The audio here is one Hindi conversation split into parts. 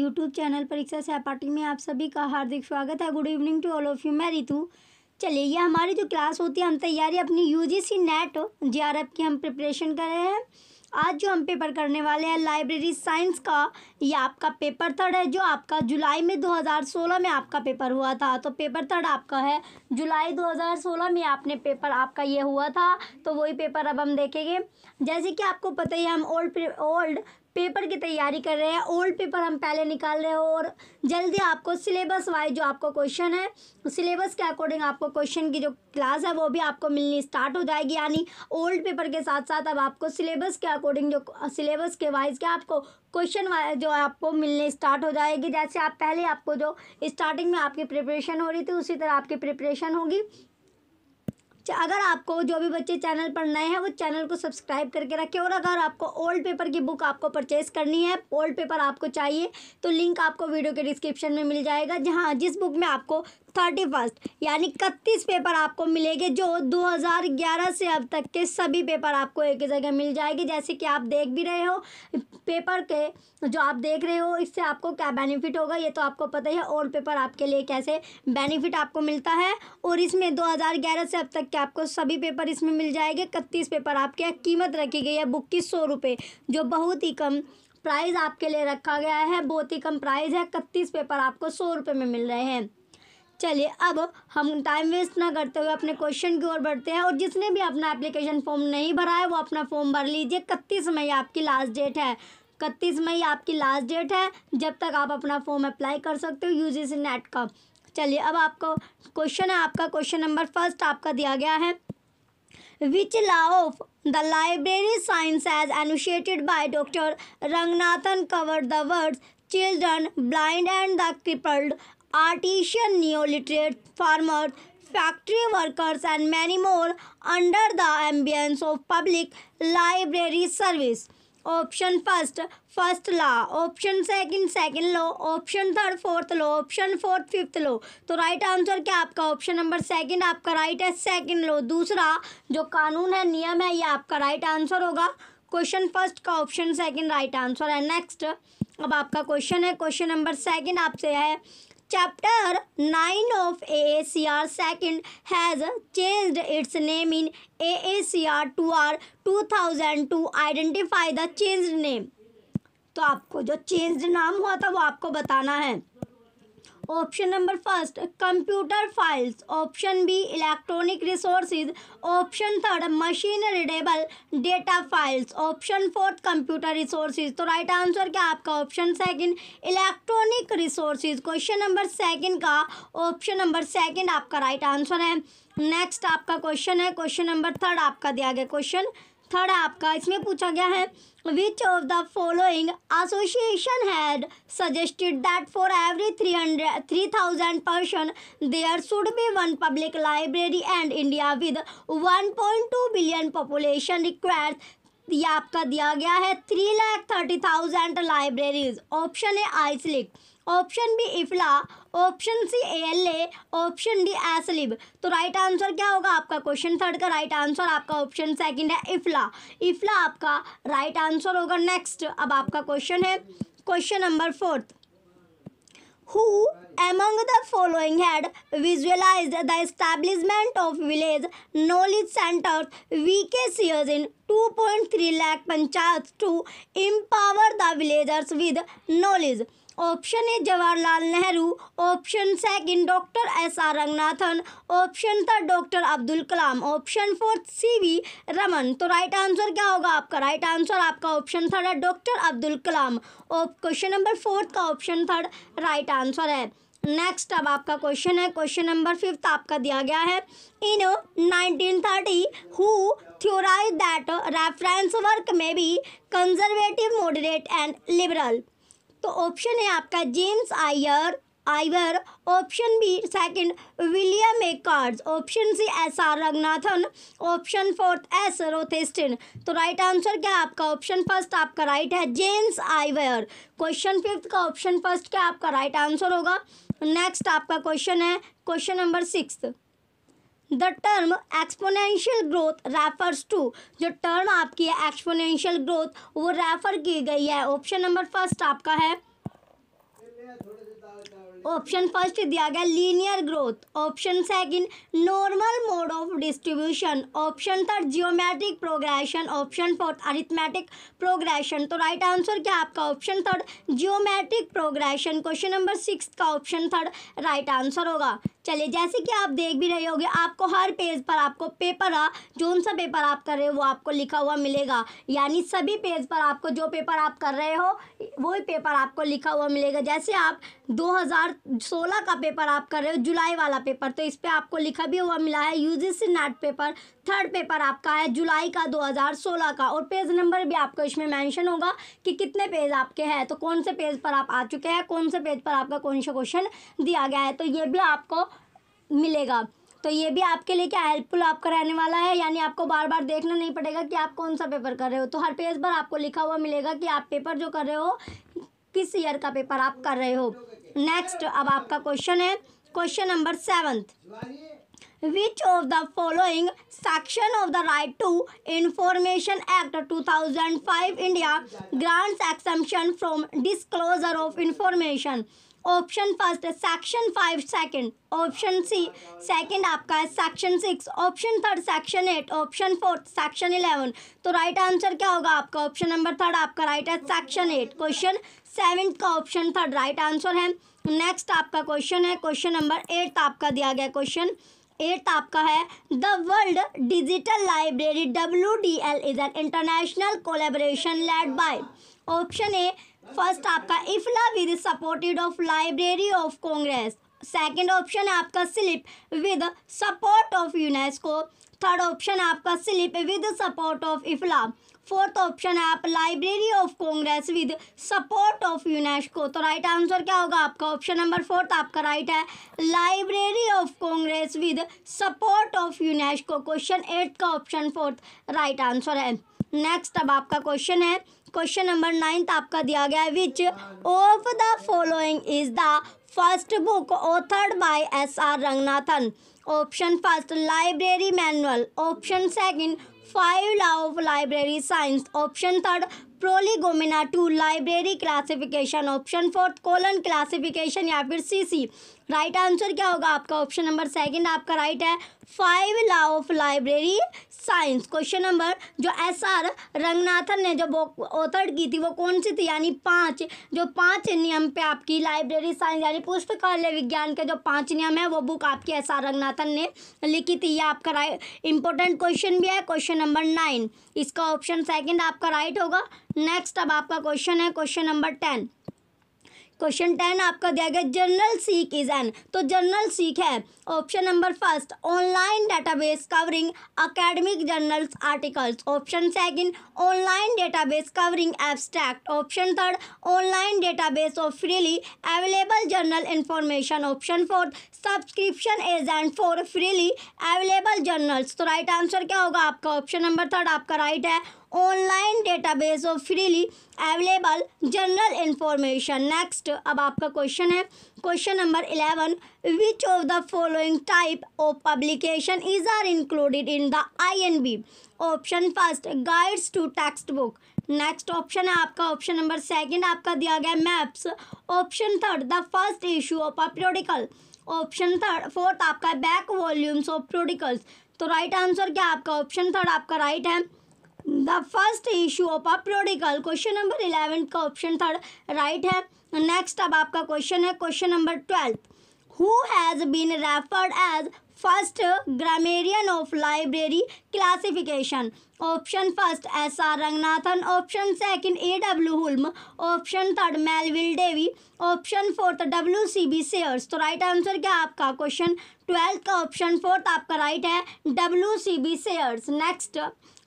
यूट्यूब चैनल परीक्षा सहपाठी में आप सभी का हार्दिक स्वागत है। Good evening to all of you. मैं रितु। चलिए, ये हमारी जो क्लास होती है, हम तैयारी अपनी यूजीसी नेट जेआरएफ की हम प्रिपरेशन कर रहे हैं। आज जो हम पेपर करने वाले हैं लाइब्रेरी साइंस का, ये आपका पेपर थर्ड है, जो आपका जुलाई में 2016 में आपका पेपर हुआ था। तो पेपर थर्ड आपका है जुलाई 2016 में आपने पेपर आपका ये हुआ था, तो वही पेपर अब हम देखेंगे। जैसे कि आपको पता ही है, हम ओल्ड पेपर की तैयारी कर रहे हैं। ओल्ड पेपर हम पहले निकाल रहे हो और जल्दी आपको सिलेबस वाइज जो आपको क्वेश्चन है, सिलेबस के अकॉर्डिंग आपको क्वेश्चन की जो क्लास है वो भी आपको मिलनी स्टार्ट हो जाएगी। यानी ओल्ड पेपर के साथ साथ अब आपको सिलेबस के अकॉर्डिंग जो सिलेबस के वाइज क्या आपको क्वेश्चन जो आपको मिलने स्टार्ट हो जाएगी। जैसे आप पहले आपको जो स्टार्टिंग में आपकी प्रिपरेशन हो रही थी, उसी तरह आपकी प्रिपरेशन होगी। अगर आपको जो भी बच्चे चैनल पर नए हैं वो चैनल को सब्सक्राइब करके रखें। और अगर आपको ओल्ड पेपर की बुक आपको परचेज़ करनी है, ओल्ड पेपर आपको चाहिए, तो लिंक आपको वीडियो के डिस्क्रिप्शन में मिल जाएगा, जिस बुक में आपको 31 यानी 31 पेपर आपको मिलेंगे, जो 2011 से अब तक के सभी पेपर आपको एक ही जगह मिल जाएगी। जैसे कि आप देख भी रहे हो पेपर के जो आप देख रहे हो, इससे आपको क्या बेनिफिट होगा ये तो आपको पता ही है। ओल्ड पेपर आपके लिए कैसे बेनिफिट आपको मिलता है, और इसमें 2011 से अब तक के आपको सभी पेपर इसमें मिल जाएंगे। 31 पेपर आपके कीमत रखी गई है बुक की 100 रुपये, जो बहुत ही कम प्राइस आपके लिए रखा गया है। बहुत ही कम प्राइस है। 31 पेपर आपको 100 रुपये में मिल रहे हैं। चलिए, अब हम टाइम वेस्ट ना करते हुए अपने क्वेश्चन की ओर बढ़ते हैं। और जिसने भी अपना एप्लीकेशन फॉर्म नहीं भरा है वो अपना फॉर्म भर लीजिए। 31 मई आपकी लास्ट डेट है। 31 मई आपकी लास्ट डेट है, जब तक आप अपना फॉर्म अप्लाई कर सकते हो यूजीसी नेट का। चलिए, अब आपको क्वेश्चन है, आपका क्वेश्चन नंबर फर्स्ट आपका दिया गया है। Which law of the library science as enunciated by Dr. Ranganathan covered the words children, blind and the crippled, artisan, neoliterate, farmers, factory workers and many more under the ambience of public library service? Option first law, option second law, option third fourth law, option fourth fifth law. तो राइट आंसर क्या आपका ऑप्शन नंबर सेकंड आपका राइट है, सेकंड लॉ। दूसरा जो कानून है, नियम है, ये आपका राइट आंसर होगा। क्वेश्चन फर्स्ट का ऑप्शन सेकंड राइट आंसर है। नेक्स्ट, अब आपका क्वेश्चन है, क्वेश्चन नंबर सेकंड आपसे है। Chapter 9 of AACR second has changed its name in AACR 2R 2000 to identify the changed name. तो आपको जो चेंज्ड नाम हुआ था वो आपको बताना है। Option number first computer files, option B electronic resources, option third machine readable data files, option fourth computer resources. तो राइट आंसर क्या आपका option second electronic resources. Question number second का ऑप्शन नंबर सेकंड आपका राइट आंसर है। नेक्स्ट आपका क्वेश्चन है, क्वेश्चन नंबर थर्ड आपका दिया गया। क्वेश्चन थर्ड आपका इसमें पूछा गया है, which of the following association had suggested that for every 3,000 person there should be one public library and India with 1.2 billion population requires, ये आपका दिया गया है 3,30,000 libraries. Option A IASLIC, option B IFLA, option C ALA, option D ASLIB. तो राइट आंसर क्या होगा आपका क्वेश्चन थर्ड का राइट आंसर आपका ऑप्शन सेकंड है इफ्ला। इफ्ला आपका राइट आंसर होगा। नेक्स्ट, अब आपका क्वेश्चन है, question number fourth. Who among the following had visualized the establishment of village knowledge centers VKCs in 2.3 lakh panchayats to empower the villagers with knowledge? Option A Jawaharlal Nehru, option second doctor SR. Ranganathan, option third doctor Abdul Kalam, option fourth CV. Raman. तो राइट आंसर क्या होगा आपका राइट आंसर आपका ऑप्शन थर्ड है डॉक्टर अब्दुल कलाम। और क्वेश्चन नंबर फोर्थ का ऑप्शन थर्ड राइट आंसर है। नेक्स्ट, अब आपका क्वेश्चन है, क्वेश्चन नंबर फिफ्थ आपका दिया गया है। In 1930 who theorized that reference work में be conservative, moderate and liberal? तो ऑप्शन है आपका James Wyer, option B second William A Katz, option C S R. Ranganathan, option fourth S. Rothstein. तो राइट आंसर क्या आपका ऑप्शन फर्स्ट आपका राइट है जेम्स आइवर। क्वेश्चन फिफ्थ का ऑप्शन फर्स्ट क्या आपका राइट आंसर होगा। नेक्स्ट आपका क्वेश्चन है, question number six. The term exponential growth refers to, जो टर्म आपकी है एक्सपोनेंशियल ग्रोथ वो रेफर की गई है। ऑप्शन नंबर फर्स्ट आपका है ऑप्शन फर्स्ट दिया गया linear growth, option second normal mode of distribution, option third geometric progression, option fourth arithmetic progression. तो राइट आंसर क्या आपका option third geometric progression. Question number 6 का ऑप्शन थर्ड राइट आंसर होगा। चलिए, जैसे कि आप देख भी रहे होगे, आपको हर पेज पर आपको पेपर जो सा पेपर आप कर रहे हो वो आपको लिखा हुआ मिलेगा, यानी सभी पेज पर आपको जो पेपर आप कर रहे हो वही पेपर आपको लिखा हुआ मिलेगा। जैसे आप 2016 का पेपर आप कर रहे हो, जुलाई वाला पेपर, तो इस पर आपको लिखा भी हुआ मिला है UGC net paper third paper आपका है जुलाई का 2016 का, और पेज नंबर भी आपको इसमें मेंशन होगा कि कितने पेज आपके हैं, तो कौन से पेज पर आप आ चुके हैं, कौन से पेज पर आपका कौन सा क्वेश्चन दिया गया है, तो ये भी आपको मिलेगा। तो ये भी आपके लिए क्या हेल्पफुल आपका रहने वाला है, यानी आपको बार बार देखना नहीं पड़ेगा कि आप कौन सा पेपर कर रहे हो, तो हर पेज पर आपको लिखा हुआ मिलेगा कि आप पेपर जो कर रहे हो किस ईयर का पेपर आप कर रहे हो। नेक्स्ट अब आपका क्वेश्चन है question number 7th, Which of the following section of the Right to Information Act 2005 India grants exemption from disclosure of information? Option first section 5 second, option C second आपका है section 6, option third section 8, option fourth section 11। तो राइट आंसर क्या होगा आपका ऑप्शन नंबर थर्ड आपका राइट है सेक्शन 8। क्वेश्चन 7 का ऑप्शन थर्ड राइट आंसर है। नेक्स्ट आपका क्वेश्चन है क्वेश्चन नंबर 8 आपका दिया गया क्वेश्चन 8 आपका है the world digital library WDL is an international collaboration led by. Option A first आपका IFLA with supported of library of Congress, second option है आपका slip with support of UNESCO, third option है आपका slip with support of IFLA, fourth option है आप library of Congress with support of UNESCO. तो राइट आंसर क्या होगा आपका ऑप्शन नंबर फोर्थ आपका राइट है library of Congress with support of UNESCO. Question 8 का ऑप्शन फोर्थ राइट आंसर है। नेक्स्ट अब आपका क्वेश्चन है क्वेश्चन नंबर 9 आपका दिया गया है which of the following is the first book authored by SR Ranganathan. Option first library manual, option second 5 law of library science, option third prolegomena 2 library classification, option fourth colon classification या फिर CC। राइट आंसर क्या होगा आपका ऑप्शन नंबर सेकंड आपका राइट है 5 law of library science. Question number जो SR रंगनाथन ने जो बुक ऑथर की थी वो कौन सी थी, यानी 5 नियम पे आपकी लाइब्रेरी साइंस यानी पुस्तकालय विज्ञान के जो 5 नियम है वो बुक आपकी SR रंगनाथन ने लिखी थी। ये आपका राइट इंपॉर्टेंट क्वेश्चन भी है क्वेश्चन नंबर 9, इसका ऑप्शन सेकंड आपका राइट होगा। नेक्स्ट अब आपका क्वेश्चन है क्वेश्चन नंबर 10। क्वेश्चन 10 आपका दिया गया जनरल सीक इज एन, तो जनरल सीक है option number first online database covering academic journals articles, option second online database covering abstract, option third online database of freely available journal information, option fourth subscription agent for freely available journals. तो राइट आंसर क्या होगा आपका ऑप्शन नंबर थर्ड आपका राइट है online database of freely available general information. Next अब आपका क्वेश्चन है question number 11 which of the following type of publication is are included in the INB। Option first guides to text book, next option है आपका ऑप्शन नंबर सेकंड आपका दिया गया maps, option third the first issue of a periodical, option third fourth आपका बैक वॉल्यूम्स ऑफ पीरियोडिकल्स। तो राइट आंसर क्या आपका ऑप्शन थर्ड आपका राइट है the first issue of a periodical. Question number 11 का ऑप्शन थर्ड राइट है। नेक्स्ट अब आपका क्वेश्चन है question number 12 who has been referred as first grammarian of library classification. Option first SR Ranganathan, option second AW Hulme, option third Melvil Dewey, option fourth WCB Sayers. तो राइट आंसर क्या आपका क्वेश्चन 12 का ऑप्शन फोर्थ आपका राइट है WCB सेयर्स। नेक्स्ट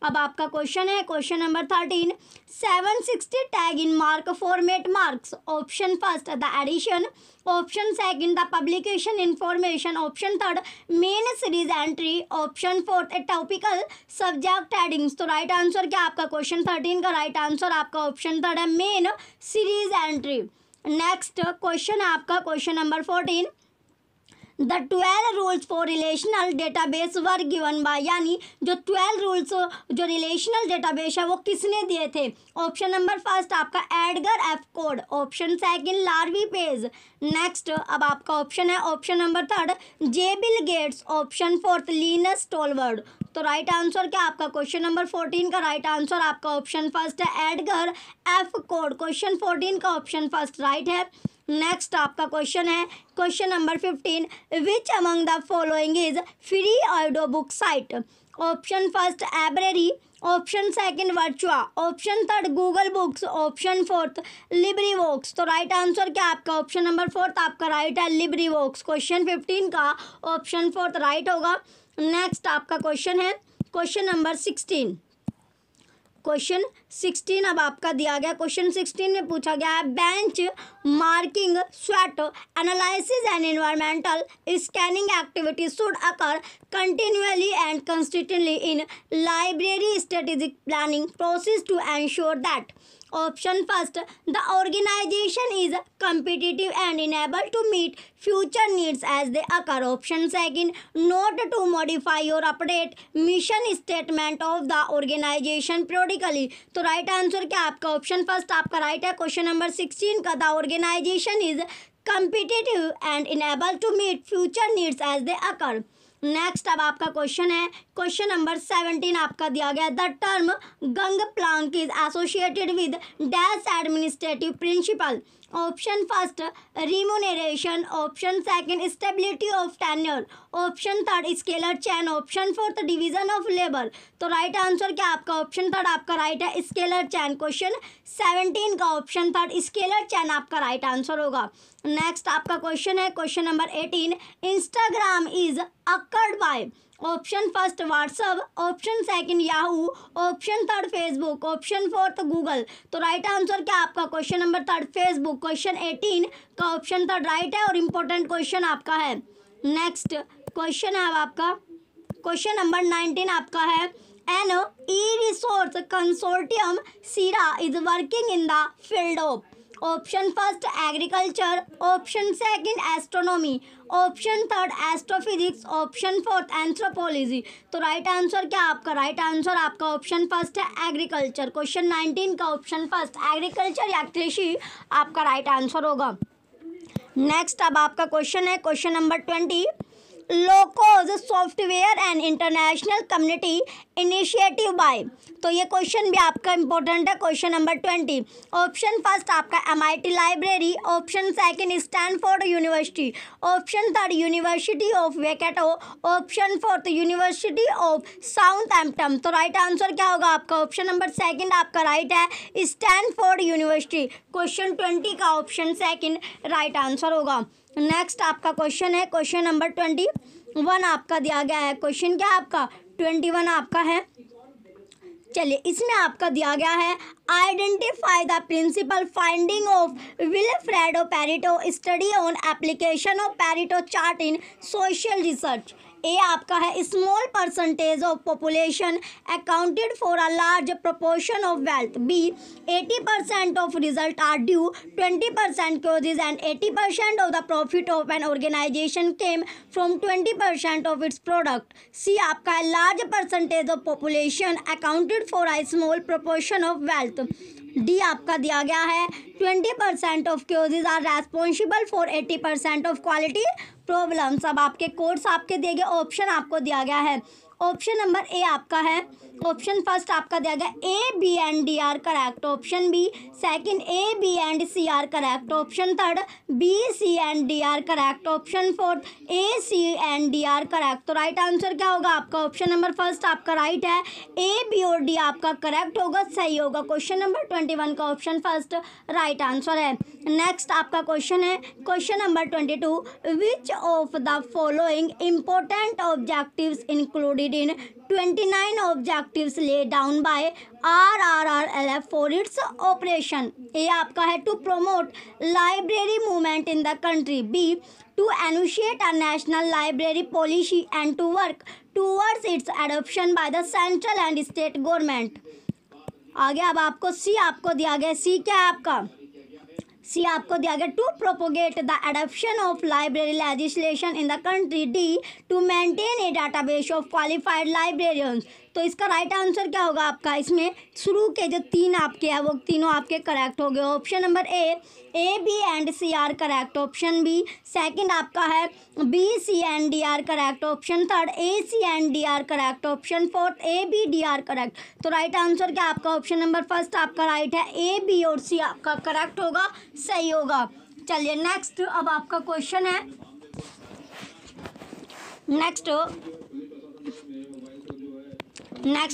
अब आपका क्वेश्चन है question number 13 760 tag in MARC format marks. Option first the edition, option second the publication information, option third main series entry, option fourth A topical subject headings. तो राइट आंसर क्या आपका क्वेश्चन 13 का राइट आंसर आपका ऑप्शन थर्ड है main series entry. Next question है आपका question number 14 the 12 rules for relational database were given by, यानी जो 12 रूल्स जो रिलेशनल डेटाबेस है वो किसने दिए थे? ऑप्शन नंबर फर्स्ट आपका Edgar F Codd, option second Larry Page, next अब आपका ऑप्शन है option number third J Bill Gates, option fourth Linus Torvalds. तो राइट आंसर क्या आपका क्वेश्चन नंबर 14 का राइट आंसर आपका ऑप्शन फर्स्ट है एडगर एफ कोड। क्वेश्चन 14 का ऑप्शन फर्स्ट राइट है। नेक्स्ट आपका क्वेश्चन है question number 15, which among the following is free audio book site? Option first ebrary, option second Virtua, option third Google books, option fourth LibriVox. तो राइट आंसर क्या आपका ऑप्शन नंबर फोर्थ आपका राइट है लिब्री वॉक्स। क्वेश्चन 15 का ऑप्शन फोर्थ राइट होगा। नेक्स्ट आपका क्वेश्चन है क्वेश्चन नंबर 16। क्वेश्चन 16 अब आपका दिया गया, क्वेश्चन 16 में पूछा गया है bench marking SWOT analysis and environmental scanning activities should occur continually and consistently in library strategic planning process to ensure that option first the organization is competitive and enabled to meet future needs as they occur, option second not to modify or update mission statement of the organization periodically। तो राइट आंसर क्या आपका ऑप्शन फर्स्ट आपका राइट है। क्वेश्चन नंबर 16 का the organization is competitive and enabled to meet future needs as they occur। Next अब आपका क्वेश्चन है क्वेश्चन नंबर 17 आपका दिया गया, the term gang plank is associated with dash administrative principle, option first remuneration, option second stability of tenure, option third scalar chain, option fourth division of labour. तो राइट आंसर क्या आपका ऑप्शन थर्ड आपका राइट है स्केलर चैन। क्वेश्चन 17 का ऑप्शन थर्ड स्केलर चैन आपका राइट आंसर होगा। नेक्स्ट आपका क्वेश्चन है question number 18, Instagram is acquired by, option first WhatsApp, option second Yahoo, option third Facebook, option fourth Google. तो राइट आंसर क्या आपका question number third Facebook. Question 18 का ऑप्शन थर्ड राइट है और इम्पोर्टेंट क्वेश्चन आपका है। नेक्स्ट क्वेश्चन है अब आपका क्वेश्चन नंबर 19 आपका है, N e resource consortium Sira is working in the field of, option first agriculture, option second astronomy, option third astrophysics, option fourth anthropology. तो राइट आंसर क्या आपका राइट आंसर आपका ऑप्शन फर्स्ट है एग्रीकल्चर। क्वेश्चन 19 का ऑप्शन फर्स्ट एग्रीकल्चर या कृषि आपका राइट आंसर होगा। नेक्स्ट अब आपका क्वेश्चन है question number 20, LOCKSS software and international community initiative by. तो ये क्वेश्चन भी आपका इंपॉर्टेंट है। क्वेश्चन नंबर 20, ऑप्शन फर्स्ट आपका MIT library, option second Stanford University, option third University of Waikato, option fourth University of Southampton. तो राइट आंसर क्या होगा आपका ऑप्शन नंबर सेकंड आपका राइट है स्टैनफोर्ड यूनिवर्सिटी। क्वेश्चन 20 का ऑप्शन सेकंड राइट आंसर होगा। नेक्स्ट आपका क्वेश्चन है क्वेश्चन नंबर 21 आपका दिया गया है। क्वेश्चन क्या आपका 21 आपका है, चलिए इसमें आपका दिया गया है, identify the principal finding of Vilfredo Pareto study on application of Pareto chart in social research. A आपका है small percentage of population accounted for a large proportion of wealth, B 80% of result are due 20% causes and 80% of the profit of an organization came from 20% of its product, C आपका है large percentage of population accounted for a small proportion of wealth, D आपका दिया गया है 20% of causes are responsible for 80% of quality problems. अब आपके कोड्स आपके दिए गए, ऑप्शन आपको दिया गया है, ऑप्शन नंबर ए आपका है, ऑप्शन फर्स्ट आपका दिया गया A B and D are correct, option B second A B and C are correct, option third B C and D are correct, option fourth A C and D are correct. तो राइट आंसर क्या होगा आपका ऑप्शन नंबर फर्स्ट आपका राइट है, ए बी और डी आपका करेक्ट होगा, सही होगा। क्वेश्चन नंबर 21 का ऑप्शन फर्स्ट राइट आंसर है। नेक्स्ट आपका क्वेश्चन है question number 22, which of the following important objectives included in 29 objectives laid down by RRRLF for its operation। A आपका है to promote library movement in the country, B to enunciate a national library policy and to work towards its adoption by the central and state government. आगे अब आपको सी आपको दिया गया, सी क्या है आपका, सी आपको दिया गया to propagate the adoption of library legislation in the country. D to maintain a database of qualified librarians. तो इसका राइट आंसर क्या होगा आपका? इसमें शुरू के जो तीन आपके हैं वो तीनों आपके करेक्ट हो गए। Option number A B and C are correct. Option B second आपका है B C and D are correct. Option third A C and D are correct. Option fourth A B D are correct. तो राइट आंसर क्या आपका? ऑप्शन नंबर फर्स्ट आपका राइट है, ए बी और सी आपका करेक्ट होगा, सही होगा। चलिए नेक्स्ट अब आपका क्वेश्चन है, नेक्स्ट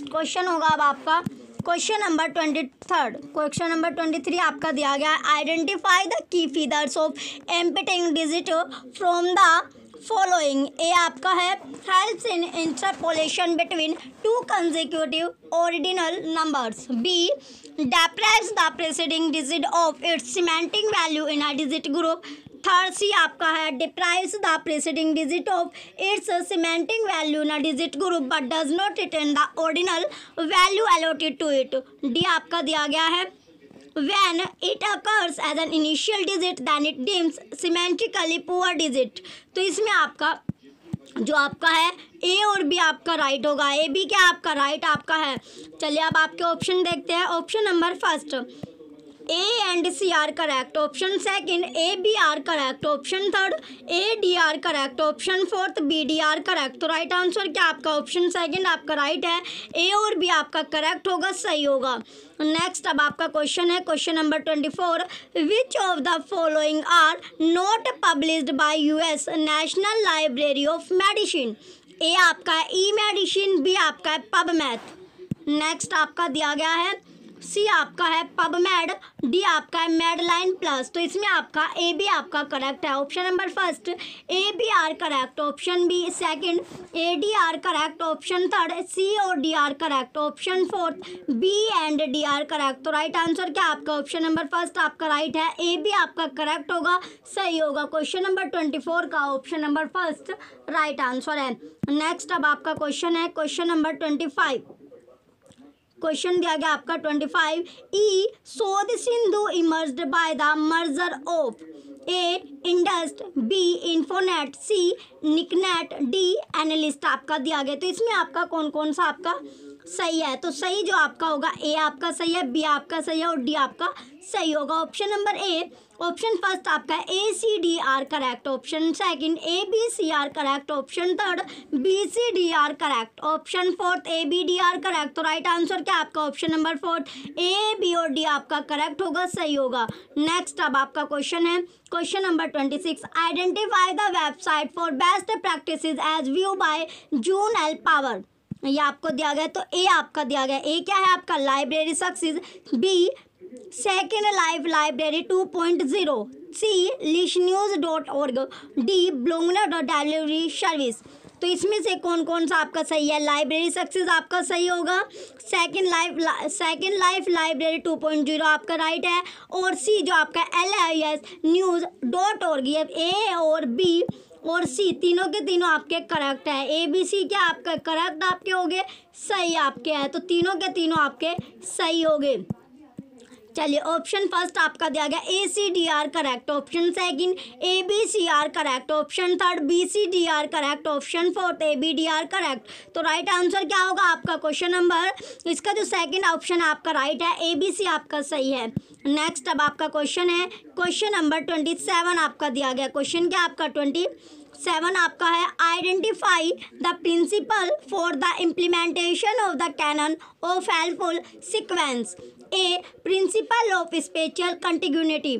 क्वेश्चन होगा अब आपका क्वेश्चन नंबर 23। क्वेश्चन नंबर 23 आपका दिया गया है, identify the key features of emptying digit from the following. A आपका है helps in interpolation between two consecutive ordinal numbers. B deprives the preceding digit of its semantic value in a digit group. Third C आपका है deprives the preceding digit of its semantic value in a digit group but does not retain the ordinal value allotted to it. D आपका दिया गया है when it occurs as an initial digit then it deems semantically poor digit। तो इसमें आपका जो आपका है ए और बी आपका राइट होगा, ए बी क्या आपका राइट आपका है। चलिए अब आपके ऑप्शन देखते हैं। Option number first A and C are correct. Option second A B are correct. Option third A D are correct. Option fourth B D are correct. तो राइट आंसर क्या आपका? ऑप्शन सेकंड आपका राइट है, ए और बी आपका करेक्ट होगा, सही होगा। नेक्स्ट अब आपका क्वेश्चन है question number 24, which of the following are not published by US National Library of Medicine. A आपका है ई मेडिसिन, बी आपका है पबमेड। नेक्स्ट आपका दिया गया है सी आपका है पबमेड, डी आपका है मेडलाइन प्लस। तो इसमें आपका ए बी आपका करेक्ट है। Option number first A B are correct. Option B second A D are correct. Option third C और D are correct. Option fourth B and D are correct. तो राइट आंसर क्या आपका? ऑप्शन नंबर फर्स्ट आपका राइट है, ए बी आपका करेक्ट होगा, सही होगा। क्वेश्चन नंबर 24 का option number first right answer है। नेक्स्ट अब आपका क्वेश्चन है क्वेश्चन नंबर 25। क्वेश्चन दिया गया आपका 25, E Shodh Sindhu emerged by the merger of A Indus, B Infonet, C NICNET, D analyst आपका दिया गया। तो इसमें आपका कौन कौन सा आपका सही है? तो सही जो आपका होगा ए आपका सही है, बी आपका सही है और डी आपका सही होगा। Option number A option first आपका A C D are correct. Option second A B C are correct. Option third B C D are correct. Option fourth A B D are correct. तो राइट आंसर क्या आपका? Option number fourth A B और डी आपका करेक्ट होगा, सही होगा। नेक्स्ट अब आपका क्वेश्चन है question number 26, identify the website for best practices as view by June L power. ये आपको दिया गया, तो ए आपका दिया गया, ए क्या है आपका? Library success, B second live library 2.0, C lishnews.org, D Bloomer delivery service. तो इसमें से कौन कौन सा आपका सही है? लाइब्रेरी सक्सेस आपका सही होगा, सेकेंड लाइफ लाइब्रेरी 2.0 आपका राइट है, और सी जो आपका LISnews.org, ये ए और बी और सी तीनों के तीनों आपके करेक्ट है। ए बी सी क्या आपका करेक्ट आपके हो गए, सही आपके हैं, तो तीनों के तीनों आपके सही हो गए। चलिए ऑप्शन फर्स्ट आपका दिया गया A C D are correct. Option second A B C are correct. Option third B C D are correct. Option fourth A B D are correct. तो राइट आंसर क्या होगा आपका? क्वेश्चन नंबर इसका जो सेकंड ऑप्शन आपका राइट है, ए बी सी आपका सही है। नेक्स्ट अब आपका क्वेश्चन है क्वेश्चन नंबर 27 आपका दिया गया। क्वेश्चन क्या आपका 27 आपका है, identify the principle for the implementation of the canon of helpful sequence. A principle of special continuity,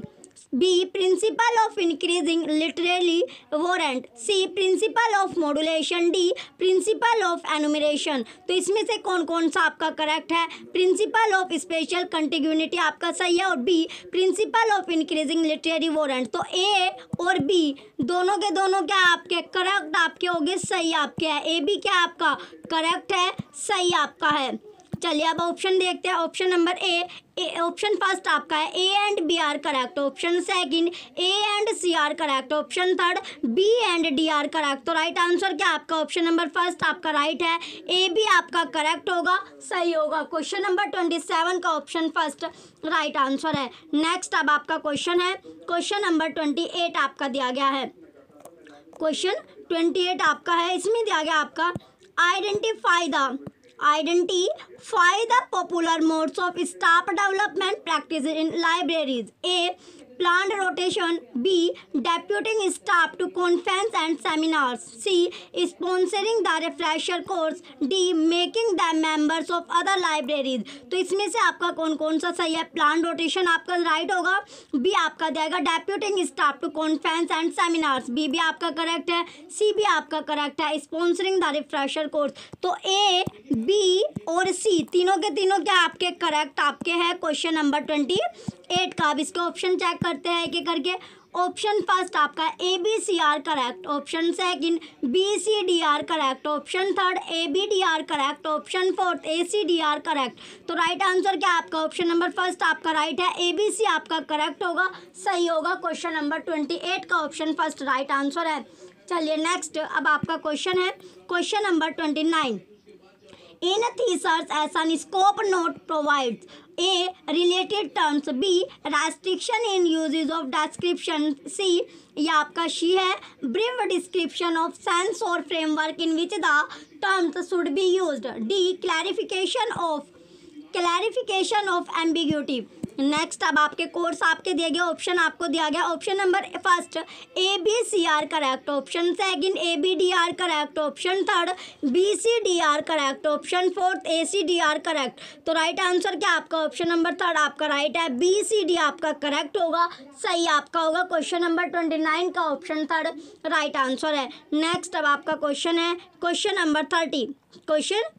B principle of increasing literally warrant, C principle of modulation, D principle of enumeration. तो इसमें से कौन कौन सा आपका करेक्ट है? प्रिंसिपल ऑफ स्पेशल कंटिन्यूटी आपका सही है, और B principle of increasing literary warrant. तो ए और बी दोनों के दोनों क्या आपके करेक्ट आपके हो गए, सही आपके है। ए बी क्या आपका करेक्ट है, सही आपका है। चलिए अब ऑप्शन देखते हैं। Option number A, option first आपका है A and B are correct, option second A and C are correct, option third B and D are correct. तो राइट आंसर क्या आपका ऑप्शन नंबर फर्स्ट आपका राइट है, ए बी आपका करेक्ट होगा, सही होगा। क्वेश्चन नंबर 27 का ऑप्शन फर्स्ट राइट आंसर है। नेक्स्ट अब आपका क्वेश्चन है, क्वेश्चन नंबर 28 आपका दिया गया है। क्वेश्चन 28 आपका है, इसमें दिया गया आपका identify the popular modes of staff development practices in libraries. A. Planned rotation. B. Deputing staff to conference and seminars. C. Sponsoring the refresher course. D. Making them members of other libraries. तो इसमें से आपका कौन कौन सा सही है? प्लान रोटेशन आपका राइट होगा, बी आपका देगा deputing staff to conference and seminars, B भी आपका करेक्ट है, सी भी आपका करेक्ट है, स्पॉन्सरिंग द रिफ्रेशर कोर्स। तो ए, बी और सी तीनों के तीनों क्या आपके करेक्ट आपके हैं क्वेश्चन नंबर 28 का। अब इसके ऑप्शन चेक करते हैं एक एक करके। ऑप्शन फर्स्ट आपका A B C are correct, option second B C D are correct, option third A B D are correct, option fourth A C D are correct. तो राइट आंसर क्या आपका ऑप्शन नंबर फर्स्ट आपका राइट है, ए बी सी आपका करेक्ट होगा, सही होगा। क्वेश्चन नंबर 28 का ऑप्शन फर्स्ट राइट आंसर है। चलिए नेक्स्ट अब आपका क्वेश्चन है question number 29। In thesis as an scope note provides A. Related terms, B. Restriction in uses of description, C. ये आपका शी है brief description of sense or framework in which the terms should be used, D. Clarification of ambiguity। Next अब आपके कोर्स आपके दिए गए ऑप्शन आपको दिया गया, option number first A B C are correct, option second A B D are correct, option third B C D are correct, option fourth A C D are correct. तो राइट आंसर क्या आपका ऑप्शन नंबर थर्ड आपका राइट है, बी सी डी आपका करेक्ट होगा, सही आपका होगा। क्वेश्चन नंबर 29 का ऑप्शन थर्ड राइट आंसर है। नेक्स्ट अब आपका क्वेश्चन है क्वेश्चन नंबर 30। क्वेश्चन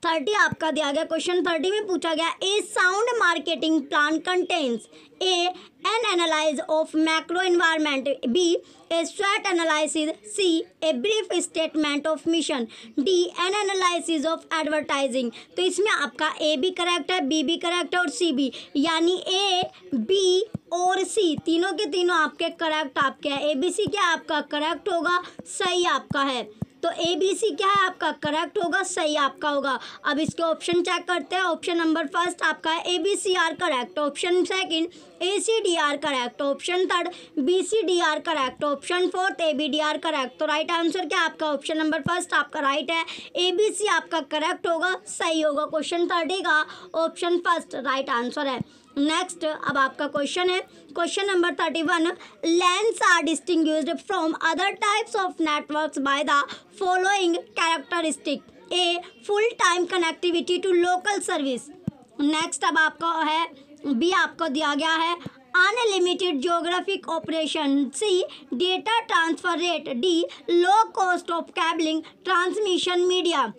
30 आपका दिया गया, क्वेश्चन 30 में पूछा गया A sound marketing plan contains a an analyze of macro environment, B a स्वॉट analysis, C a brief statement of mission, D an analysis of advertising. तो इसमें आपका ए भी करेक्ट है, बी भी करेक्ट है और सी भी, यानी ए बी और सी तीनों के तीनों आपके करेक्ट आपके हैं। ए बी सी क्या आपका करेक्ट होगा, सही आपका है। तो ए बी सी क्या है आपका करेक्ट होगा, सही आपका होगा। अब इसके ऑप्शन चेक करते हैं। ऑप्शन नंबर फर्स्ट आपका है A B C are correct, option second A C D are correct, option third B C D are correct, option fourth A B D are correct. तो राइट आंसर क्या आपका ऑप्शन नंबर फर्स्ट आपका राइट है, ए बी सी आपका करेक्ट होगा, सही होगा। क्वेश्चन 30 का ऑप्शन फर्स्ट राइट आंसर है। नेक्स्ट अब आपका क्वेश्चन है question number 31। LANs are distinguished from other types of networks by the following characteristic, A full time connectivity to local service. Next अब आपका है बी आपको दिया गया है unlimited geographic operation, C data transfer rate, D low cost of cabling transmission media.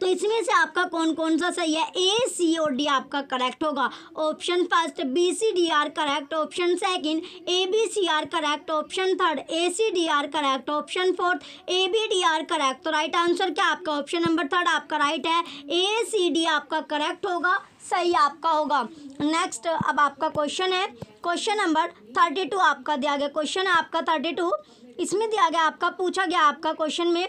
तो इसमें से आपका कौन कौन सा सही है, ए सी और डी आपका करेक्ट होगा। Option first B C D are correct, option second A B C are correct, option third A C D are correct, option fourth A B D are correct. तो राइट आंसर क्या आपका ऑप्शन नंबर थर्ड आपका राइट है, ए सी डी आपका करेक्ट होगा, सही आपका होगा। नेक्स्ट अब आपका क्वेश्चन है क्वेश्चन नंबर 32 आपका दिया गया, क्वेश्चन है आपका 32। इसमें दिया गया आपका पूछा गया आपका क्वेश्चन में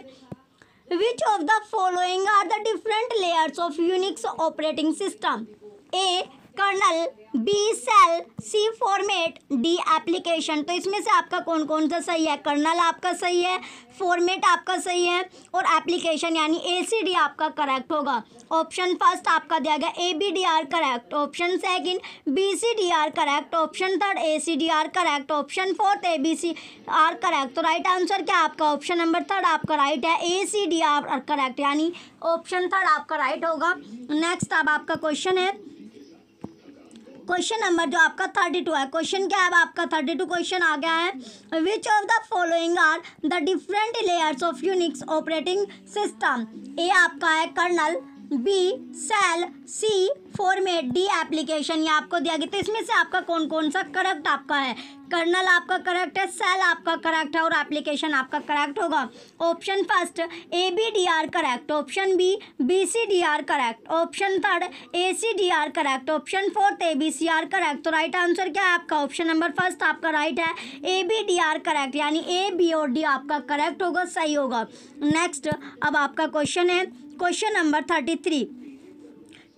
Which of the following are the different layers of Unix operating system? A. Kernel, B. Shell, C. Format, D. Application। तो इसमें से आपका कौन कौन सा सही है, कर्नल आपका सही है, फॉर्मेट आपका सही है और एप्लीकेशन यानी ACD आपका करेक्ट होगा। ऑप्शन फर्स्ट आपका दिया गया ABDR correct, option second BCDR correct, option third ACDR correct, option fourth ABCR correct. तो राइट आंसर क्या आपका ऑप्शन नंबर थर्ड आपका राइट है, ACDR करेक्ट, यानी ऑप्शन थर्ड आपका राइट होगा। नेक्स्ट अब आपका क्वेश्चन है क्वेश्चन नंबर जो आपका 32 है, क्वेश्चन क्या है अब आपका 32 क्वेश्चन आ गया है which of the following are the different layers of Unix operating system. A आपका है kernel, B shell, C format, D application. ये आपको दिया गया, तो इसमें से आपका कौन कौन सा करेक्ट आपका है? कर्नल आपका करेक्ट है, सेल आपका करेक्ट है और एप्लीकेशन आपका करेक्ट होगा। Option first A B D are correct, option B B C D are correct, option third A C D are correct, option fourth A B C are correct. तो राइट आंसर क्या है आपका? ऑप्शन नंबर फर्स्ट आपका राइट है, A B D are correct, यानी ए बी और डी आपका करेक्ट होगा, सही होगा। नेक्स्ट अब आपका क्वेश्चन है क्वेश्चन नंबर 33।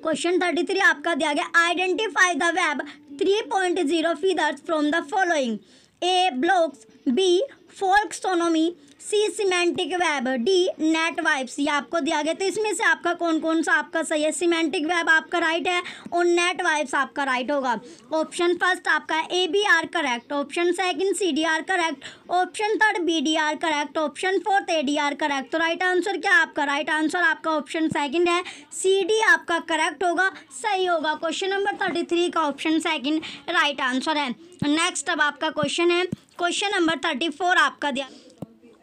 क्वेश्चन 33 आपका दिया गया, identify the web 3.0 features from the following. A blogs, B folksonomy, C semantic web, D Netvibes. ये आपको दिया गया, तो इसमें से आपका कौन कौन सा आपका सही है? सिमेंटिक वेब आपका राइट है और नेट वाइब्स आपका राइट होगा। ऑप्शन फर्स्ट आपका A B are correct, option second C D are correct, option third B D are correct, option fourth A D are correct. तो राइट आंसर क्या आपका? राइट आंसर आपका ऑप्शन सेकंड है, सी डी आपका करेक्ट होगा, सही होगा। क्वेश्चन नंबर 33 का ऑप्शन सेकंड राइट आंसर है। नेक्स्ट अब आपका क्वेश्चन है क्वेश्चन नंबर 34 आपका दिया,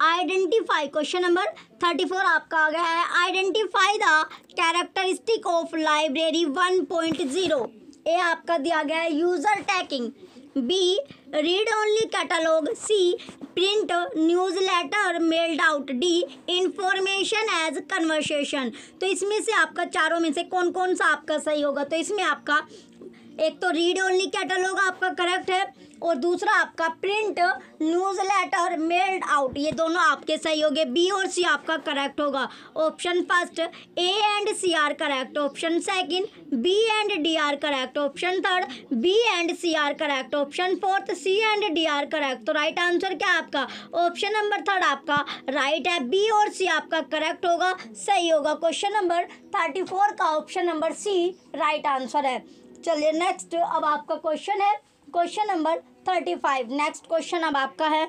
आइडेंटिफाई। क्वेश्चन नंबर 34 आपका आ गया है, identify the characteristic of library 1.0। A आपका दिया गया है user tagging, B read only catalogue, C print newsletter mailed out, D information as conversation. तो इसमें से आपका चारों में से कौन कौन सा आपका सही होगा? तो इसमें आपका एक तो रीड ओनली कैटलॉग आपका करेक्ट है और दूसरा आपका print newsletter mailed out, ये दोनों आपके सही हो गए। बी और सी आपका करेक्ट होगा। Option first A and C are correct, option second B and D are correct, option third B and C are correct, option fourth C and D are correct. तो राइट आंसर क्या है आपका? ऑप्शन नंबर थर्ड आपका राइट है, बी और सी आपका करेक्ट होगा, सही होगा। क्वेश्चन नंबर 34 का option number C right answer है। चलिए नेक्स्ट अब आपका क्वेश्चन है क्वेश्चन नंबर 35। नेक्स्ट क्वेश्चन अब आपका है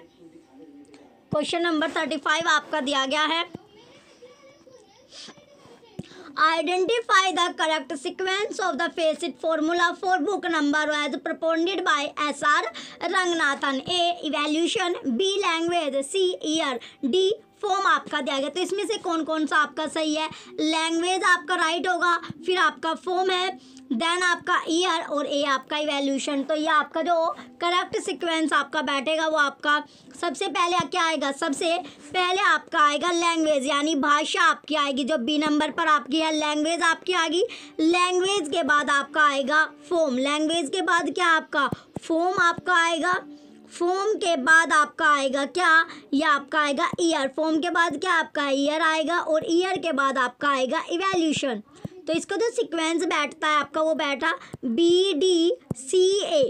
क्वेश्चन नंबर 35 आपका दिया गया है, identify the correct sequence of the facet formula for book number as proponed by S R Ranganathan. A evaluation, B language, C year, D form आपका दिया गया। तो इसमें से कौन कौन सा आपका सही है? लैंग्वेज आपका राइट होगा, फिर आपका फॉर्म है, देन आपका ईयर और ए आपका इवैल्यूएशन। तो ये आपका जो करेक्ट सीक्वेंस आपका बैठेगा वो आपका सबसे पहले क्या आएगा? सबसे पहले आपका आएगा लैंग्वेज, यानी भाषा आपकी आएगी, जो बी नंबर पर आपकी है लैंग्वेज आपकी आएगी। लैंग्वेज के बाद आपका आएगा फॉर्म, लैंग्वेज के बाद क्या आपका? फॉर्म आपका आएगा, फॉर्म के बाद आपका आएगा क्या? यह आपका आएगा ईयर, फॉर्म के बाद क्या आपका? ईयर आएगा और ईयर के बाद आपका आएगा इवैल्यूएशन। तो इसका जो सीक्वेंस बैठता है आपका वो बैठा बी डी सी ए,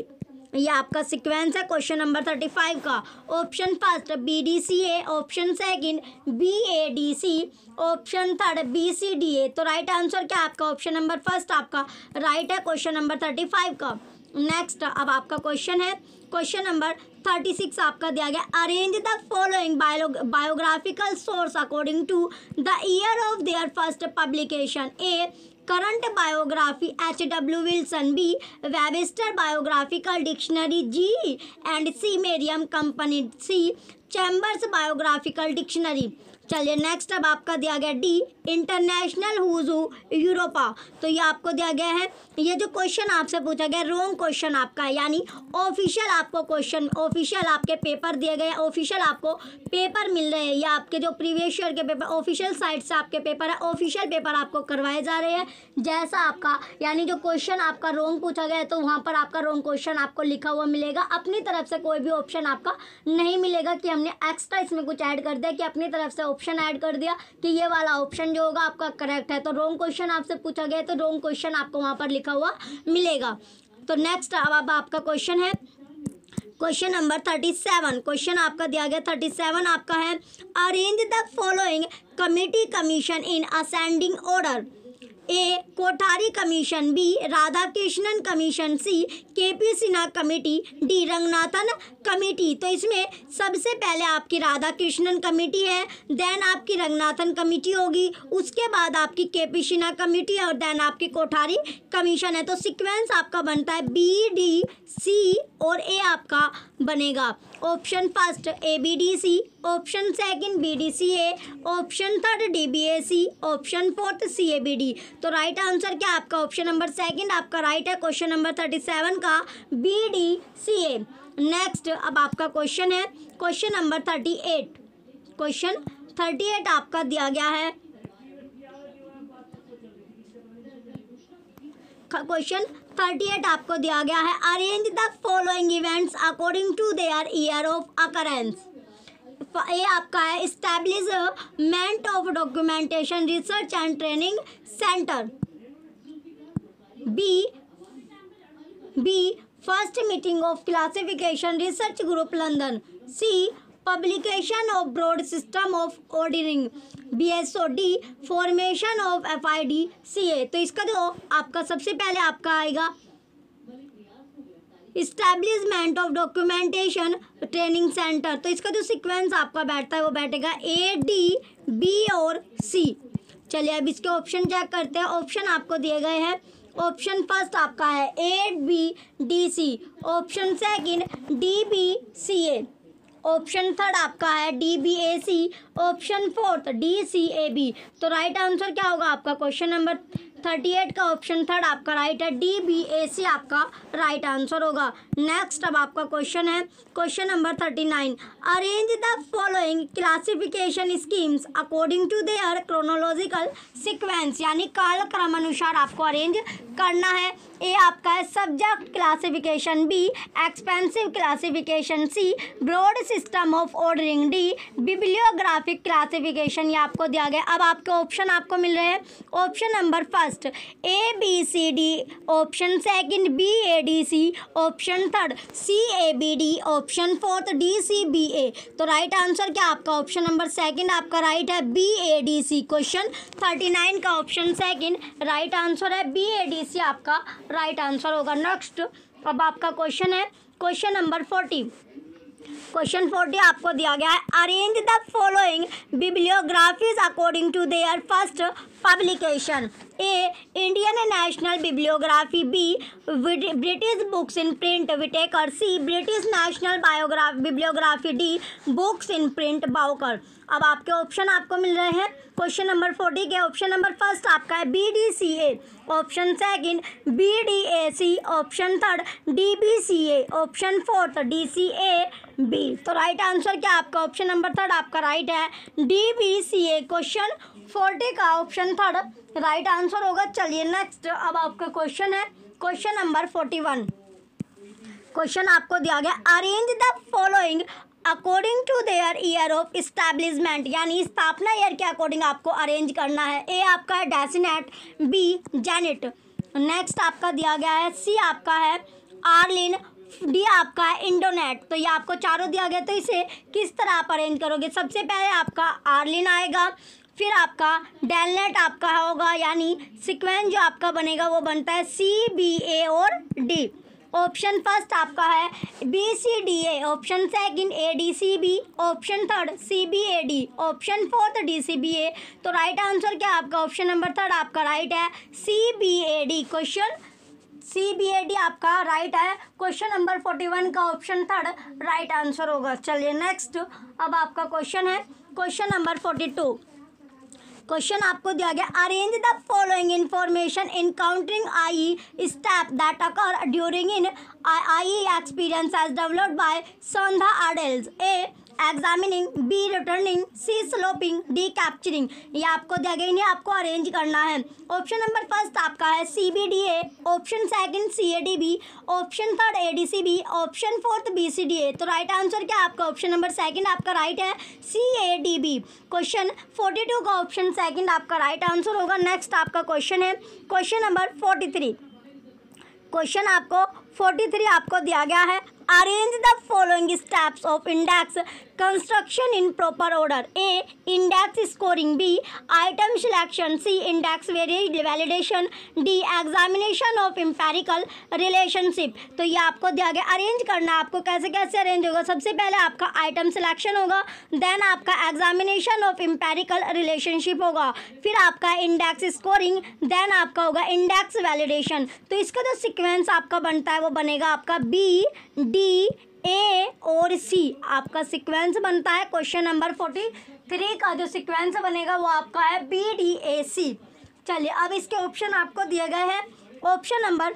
ये आपका सीक्वेंस है क्वेश्चन नंबर 35 का। Option first B D C A, option second B A D C, option third B C D A. तो राइट आंसर क्या आपका? ऑप्शन नंबर फर्स्ट आपका राइट है क्वेश्चन नंबर 35 का। नेक्स्ट अब आपका क्वेश्चन है क्वेश्चन नंबर 36 आपका दिया गया, arrange the following biographical source according to the year of their first publication. A current biography H.W. Wilson, B Webster biographical dictionary, G and C Merriam company, C Chambers biographical dictionary. चलिए नेक्स्ट अब आपका दिया गया डी इंटरनेशनल हुजू यूरोपा। तो ये आपको दिया गया है, ये जो क्वेश्चन आपसे पूछा गया रॉन्ग क्वेश्चन आपका है, यानी ऑफिशियल आपको क्वेश्चन, ऑफिशियल आपके पेपर दिए गए, ऑफिशियल आपको पेपर मिल रहे हैं, या आपके जो प्रीवियस ईयर के पेपर ऑफिशियल साइट से आपके पेपर है, ऑफिशियल पेपर आपको करवाए जा रहे हैं जैसा आपका, यानी जो क्वेश्चन आपका रॉन्ग पूछा गया है तो वहाँ पर आपका रॉन्ग क्वेश्चन आपको लिखा हुआ मिलेगा। अपनी तरफ से कोई भी ऑप्शन आपका नहीं मिलेगा कि हमने एक्स्ट्रा इसमें कुछ ऐड कर दिया, कि अपनी तरफ से ऑप्शन ऐड कर दिया कि ये वाला ऑप्शन जो होगा आपका करेक्ट है। तो रॉन्ग क्वेश्चन आपसे पूछा गया है तो रॉन्ग क्वेश्चन आपको वहाँ पर लिखा हुआ मिलेगा। तो नेक्स्ट अब आपका क्वेश्चन है क्वेश्चन नंबर 37। क्वेश्चन आपका दिया गया 37 आपका है, arrange the following committee commission in ascending order. A Kothari commission, B Radhakrishnan commission, C K P Sinha committee, D Ranganathan committee, तो इसमें सबसे पहले आपकी राधा कृष्णन कमेटी है, देन आपकी रंगनाथन कमेटी होगी, उसके बाद आपकी केपी सिन्हा कमेटी है और देन आपकी कोठारी कमीशन है। तो सीक्वेंस आपका बनता है बी डी सी और ए आपका बनेगा option first A B D C, option second B D C A, option third D B A C, option fourth C A B D. तो राइट आंसर क्या आपका ऑप्शन नंबर सेकंड आपका राइट है, क्वेश्चन नंबर 37 का B D C A. Next अब आपका क्वेश्चन है क्वेश्चन नंबर 38। क्वेश्चन 38 आपका दिया गया है, क्वेश्चन 38 आपको दिया गया है, arrange the following events according to their year of occurrence. ये आपका है establishment of documentation research and training centre, B first meeting of classification research group London, C publication of broad system of ordering BSO, D formation of FID CA। तो इसका जो आपका सबसे पहले आपका आएगा establishment of documentation training centre, तो इसका जो सीक्वेंस आपका बैठता है वो बैठेगा A, D, B और C। चलिए अब इसके ऑप्शन चेक करते हैं। ऑप्शन आपको दिए गए हैं, ऑप्शन फर्स्ट आपका है A, B, D, C, option second D, B, C, A, option third आपका है D B A C, option fourth D C A B. तो राइट आंसर क्या होगा आपका क्वेश्चन नंबर 38 का ऑप्शन थर्ड आपका राइट है, डी बी ए सी आपका राइट आंसर होगा। नेक्स्ट अब आपका क्वेश्चन है question number 39, arrange the following classification schemes according to their chronological sequence, यानी कालक्रम अनुसार आपको अरेंज करना है। ए आपका है subject classification, B expensive classification, C broad system of ordering, D bibliographic classification. ये आपको दिया गया। अब आपके ऑप्शन आपको मिल रहे हैं, option number first A B C D, option second B A D C, option third C A B D, option fourth D C B A. तो राइट आंसर क्या आपका ऑप्शन नंबर सेकंड आपका राइट है, B A D C. Question 39 का ऑप्शन सेकंड राइट आंसर है, बी ए डी सी आपका राइट आंसर होगा। नेक्स्ट अब आपका क्वेश्चन है क्वेश्चन नंबर 40। क्वेश्चन 40 आपको दिया गया है, arrange the following bibliographies according to their first publication. A Indian National Bibliography, B British Books in Print Whitaker, C British National Bibliography, D Books in Print Bowker. अब आपके ऑप्शन आपको मिल रहे हैं क्वेश्चन नंबर 40 के। ऑप्शन नंबर फर्स्ट आपका है B D C A, option second B D A C, option third D B C A, option fourth D C A B. तो राइट आंसर क्या आपका ऑप्शन नंबर थर्ड आपका राइट है, D B C A. Question 40 का ऑप्शन थर्ड राइट आंसर होगा। चलिए नेक्स्ट अब आपका क्वेश्चन है क्वेश्चन नंबर 41। क्वेश्चन आपको दिया गया, arrange the following according to their year of establishment, यानी स्थापना ईयर के अकॉर्डिंग आपको अरेंज करना है। ए आपका है डेसिनेट, बी जेनेट, नेक्स्ट आपका दिया गया है सी आपका है आर्लिन, डी आपका है इंडोनेट। तो ये आपको चारों दिया गया, तो इसे किस तरह आप अरेंज करोगे। सबसे पहले आपका आर्लिन आएगा, फिर आपका डेलनेट आपका होगा, यानी सीक्वेंस जो आपका बनेगा वो बनता है सी बी ए और डी। ऑप्शन फर्स्ट आपका है B C D A, option second A D C B, option third C B A D, option fourth D C B A. तो राइट आंसर क्या आपका ऑप्शन नंबर थर्ड आपका राइट है, C B A D. Question C B A D आपका राइट है। क्वेश्चन नंबर 41 का ऑप्शन थर्ड राइट आंसर होगा। चलिए नेक्स्ट अब आपका क्वेश्चन है क्वेश्चन नंबर 42। क्वेश्चन आपको दिया गया, arrange the following information in counting I step that occur during in I experience as developed by Sanda Erdelez. A examining, B returning, C stopping, D capturing. ये आपको दिया गया, इन्हें आपको अरेंज करना है। ऑप्शन नंबर फर्स्ट आपका है C B D A, option second C A D B, option third A D C B, option fourth B C D A. तो राइट आंसर क्या आपका ऑप्शन नंबर सेकंड आपका राइट है, C A D B. Question 42 का ऑप्शन सेकंड आपका राइट आंसर होगा। नेक्स्ट आपका क्वेश्चन है क्वेश्चन नंबर 43। क्वेश्चन आपको 43 आपको दिया गया है, arrange the following steps of index construction in proper order, A index scoring, B item selection, C index validation, D examination of empirical relationship. तो ये आपको दिया गया, अरेंज करना आपको कैसे कैसे अरेंज होगा। सबसे पहले आपका आइटम सिलेक्शन होगा, देन आपका एग्जामिनेशन ऑफ एम्पिरिकल रिलेशनशिप होगा, फिर आपका इंडेक्स स्कोरिंग, देन आपका होगा इंडेक्स वैलिडेशन। तो इसका जो सीक्वेंस आपका बनता है वो बनेगा आपका बी डी ए और सी आपका सीक्वेंस बनता है। क्वेश्चन नंबर 43 का जो सीक्वेंस बनेगा वो आपका है बी डी ए सी। चलिए अब इसके ऑप्शन आपको दिए गए हैं। ऑप्शन नंबर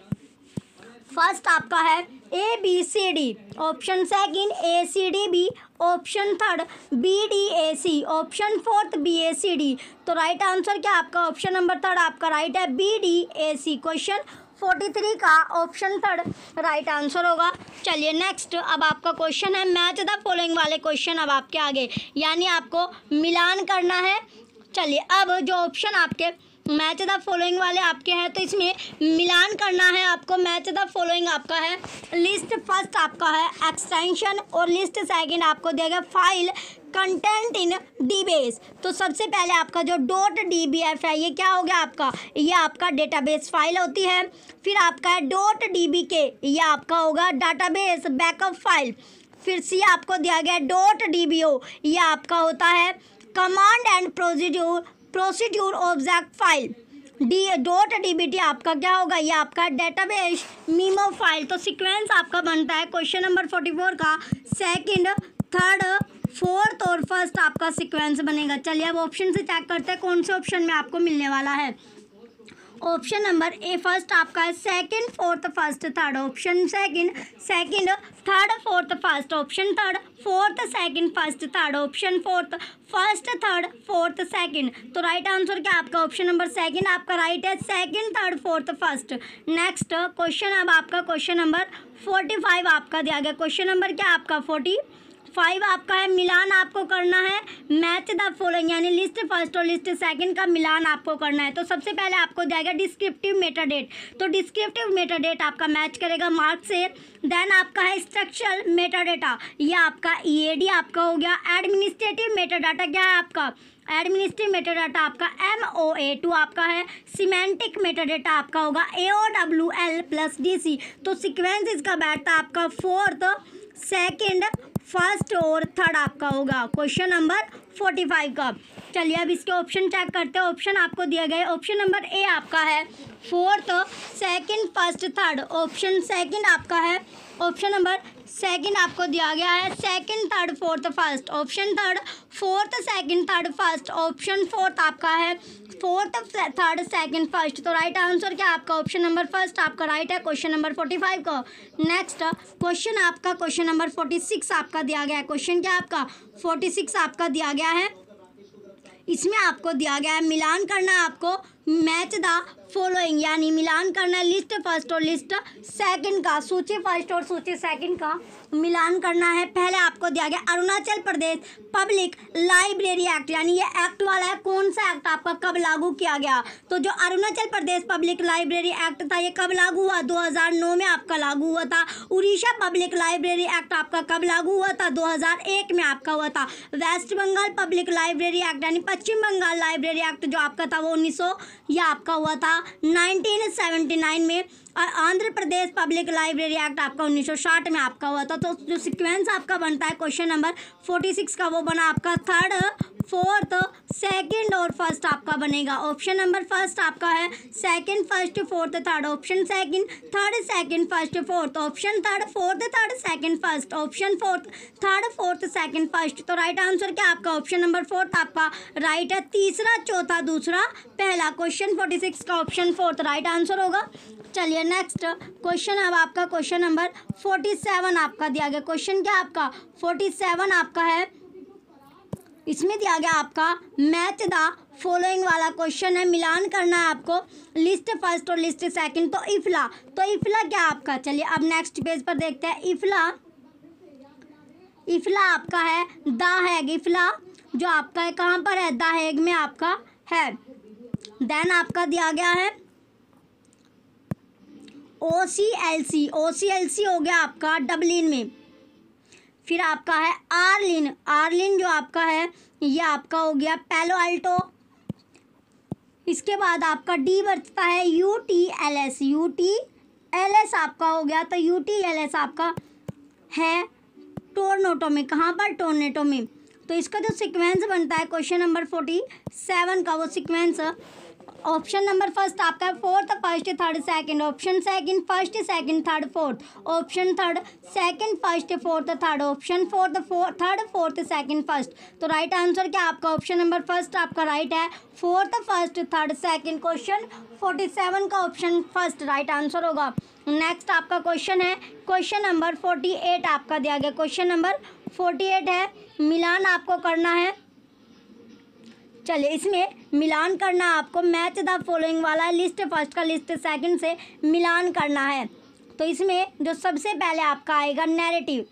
फर्स्ट आपका है A B C D, option second A C D B, option third B D A C, option fourth B A C D. तो राइट आंसर क्या आपका ऑप्शन नंबर थर्ड आपका राइट है, B D A C. Question 43 का ऑप्शन थर्ड राइट आंसर होगा। चलिए नेक्स्ट, अब आपका क्वेश्चन है मैच द फॉलोइंग वाले क्वेश्चन अब आपके आगे, यानी आपको मिलान करना है। चलिए अब जो ऑप्शन आपके मैच द फॉलोइंग वाले आपके हैं तो इसमें मिलान करना है आपको। मैच द फॉलोइंग आपका है लिस्ट फर्स्ट आपका है एक्सटेंशन और लिस्ट सेकंड आपको देगा फाइल कंटेंट इन डीबेस। तो सबसे पहले आपका जो .dbf है ये क्या हो गया आपका, ये आपका डेटाबेस फाइल होती है। फिर आपका है .dbk, ये आपका होगा डाटाबेस बैकअप फाइल। फिर सी आपको दिया गया .dbo, ये आपका होता है command and procedure object file. .dbt आपका क्या होगा, ये आपका डेटाबेस मीमो फाइल। तो सीक्वेंस आपका बनता है क्वेश्चन नंबर 44 का सेकंड, थर्ड, फोर्थ और फर्स्ट आपका सीक्वेंस बनेगा। चलिए अब ऑप्शन से चेक करते हैं कौन से ऑप्शन में आपको मिलने वाला है। ऑप्शन नंबर ए फर्स्ट आपका है second, fourth, first, third. Option second, third, fourth, first. Option third, fourth, second, first, third. Option fourth, first, third, fourth, second. तो राइट आंसर क्या आपका ऑप्शन नंबर सेकंड आपका राइट है, second, third, fourth, first. Next question अब आपका क्वेश्चन नंबर 45 आपका दिया गया। क्वेश्चन नंबर क्या आपका 45 आपका है मिलान आपको करना है मैच द फॉलोइंग, यानी लिस्ट फर्स्ट और लिस्ट सेकंड का मिलान आपको करना है। तो सबसे पहले आपको जाएगा डिस्क्रिप्टिव मेटाडेट। तो डिस्क्रिप्टिव मेटाडेट आपका मैच करेगा मार्क से। देन आपका है स्ट्रक्चरल मेटाडेटा, ये आपका ईएडी आपका हो गया। एडमिनिस्ट्रेटिव मेटाडाटा क्या है आपका, एडमिनिस्ट्रेटिव मेटाडाटा आपका MOA2 आपका है। सिमेंटिक मेटाडेटा आपका होगा AOWL प्लस DC। तो सीक्वेंस इसका बैठता है आपका फोर्थ, सेकंड, फर्स्ट और थर्ड आपका होगा क्वेश्चन नंबर 45 का। चलिए अब इसके ऑप्शन चेक करते हैं। ऑप्शन आपको दिया गया है, ऑप्शन नंबर ए आपका है fourth, second, first, third. Option second आपका है, ऑप्शन नंबर सेकंड आपको दिया गया है second, third, fourth, first. Option third, fourth, second, third, first. Option fourth आपका है फोर्थ, थर्ड, सेकंड, फर्स्ट। तो राइट आंसर क्या आपका ऑप्शन नंबर फर्स्ट आपका राइट है क्वेश्चन नंबर 45 का। नेक्स्ट क्वेश्चन आपका क्वेश्चन नंबर 46 आपका दिया गया है। क्वेश्चन क्या आपका 46 आपका दिया गया है, इसमें आपको दिया गया है मिलान करना है आपको मैच द फॉलोइंग, यानी मिलान करना है लिस्ट फर्स्ट और लिस्ट सेकंड का, सूची फर्स्ट और सूची सेकंड का मिलान करना है। पहले आपको दिया गया Arunachal Pradesh public library act, यानी ये एक्ट वाला है कौन सा एक्ट आपका कब लागू किया गया। तो जो Arunachal Pradesh public library act था ये कब लागू हुआ, 2009 में आपका लागू हुआ था। उड़ीसा पब्लिक लाइब्रेरी एक्ट आपका कब लागू हुआ था, 2001 में आपका हुआ था। West Bengal public library act यानी पश्चिम बंगाल लाइब्रेरी एक्ट जो आपका था वो 1900 यह आपका हुआ था 1979 में। और Andhra Pradesh public library act आपका 1960 में आपका हुआ था। तो जो सीक्वेंस आपका बनता है क्वेश्चन नंबर 46 का वो बना आपका थर्ड, फोर्थ, सेकंड और फर्स्ट आपका बनेगा। ऑप्शन नंबर फर्स्ट आपका है second, first, fourth, third. Option second, third, second, first, fourth. Option third, fourth, third, second, first. Option fourth, third, fourth, second, first. तो राइट आंसर क्या आपका ऑप्शन नंबर फोर्थ आपका राइट है, तीसरा, चौथा, दूसरा, पहला। क्वेश्चन 46 का ऑप्शन फोर्थ राइट आंसर होगा। चलिए नेक्स्ट क्वेश्चन अब आपका क्वेश्चन नंबर 47 आपका दिया गया। क्वेश्चन क्या आपका 47 आपका है, इसमें दिया गया आपका मैच द फॉलोइंग वाला क्वेश्चन है, मिलान करना है आपको लिस्ट फर्स्ट और लिस्ट सेकंड। तो इफला क्या आपका, चलिए अब नेक्स्ट पेज पर देखते हैं। इफला आपका है द हैग, इफला जो आपका है कहाँ पर है, द हैग में आपका है। देन आपका दिया गया है OCLC हो गया आपका डबलिन में। फिर आपका है आर्लिन, आर्लिन जो आपका है ये आपका हो गया पैलो अल्टो। इसके बाद आपका डी बचता है UTLS, UTLS आपका हो गया, तो UTLS आपका है टोरंटो में, कहाँ पर, टोरंटो में। तो इसका जो सीक्वेंस बनता है क्वेश्चन नंबर 47 का, वो सीक्वेंस ऑप्शन नंबर फर्स्ट आपका है fourth first third second, option second first second third fourth, option third second first fourth third, option fourth third fourth second first. तो राइट आंसर क्या आपका ऑप्शन नंबर फर्स्ट आपका राइट है, fourth first third second. Question 47 का ऑप्शन फर्स्ट राइट आंसर होगा। नेक्स्ट आपका क्वेश्चन है क्वेश्चन नंबर 48 आपका दिया गया, क्वेश्चन नंबर 48 है मिलान आपको करना है। चलिए इसमें मिलान करना आपको, मैच द फॉलोइंग वाला है, लिस्ट फर्स्ट का लिस्ट सेकंड से मिलान करना है। तो इसमें जो सबसे पहले आपका आएगा नैरेटिव,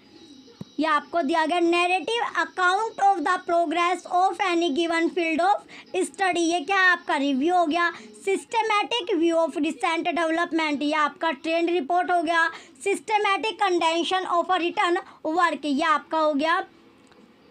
ये आपको दिया गया narrative account of the progress of any given field of study, ये क्या आपका रिव्यू हो गया। Systematic view of recent development, ये आपका ट्रेंड रिपोर्ट हो गया। Systematic condensation of a written work, ये आपका हो गया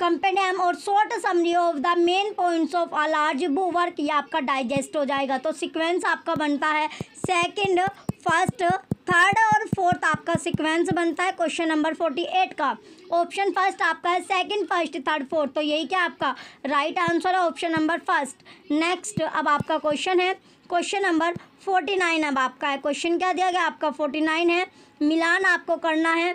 कंपेंडियम और short summary of the main points of a large book work, ये आपका डाइजेस्ट हो जाएगा। तो सीक्वेंस आपका बनता है सेकंड फर्स्ट थर्ड और फोर्थ आपका सीक्वेंस बनता है क्वेश्चन नंबर 48 का। ऑप्शन फर्स्ट आपका है सेकंड फर्स्ट थर्ड फोर्थ, तो यही क्या आपका राइट आंसर है ऑप्शन नंबर फर्स्ट। नेक्स्ट अब आपका क्वेश्चन है क्वेश्चन नंबर 49, अब आपका है क्वेश्चन क्या दिया गया आपका 49 है मिलान आपको करना है।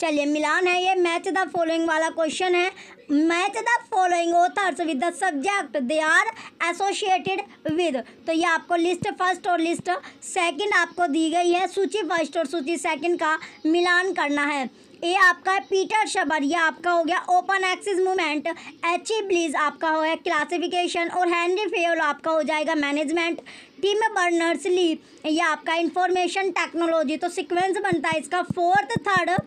चलिए मिलान है ये मैच द फॉलोइंग वाला क्वेश्चन है। Match the following authors with the subject they are associated with, तो ये आपको लिस्ट फर्स्ट और लिस्ट सेकंड आपको दी गई है, सूची फर्स्ट और सूची सेकंड का मिलान करना है। ये आपका है पीटर शबर, ये आपका हो गया ओपन एक्सिस मूवमेंट। एच.ई. ब्लीज आपका हो गया क्लासिफिकेशन और हेनरी फेयोल आपका हो जाएगा मैनेजमेंट। टिम बर्नर्स ली ये आपका इंफॉर्मेशन टेक्नोलॉजी। तो सीक्वेंस बनता है इसका फोर्थ थर्ड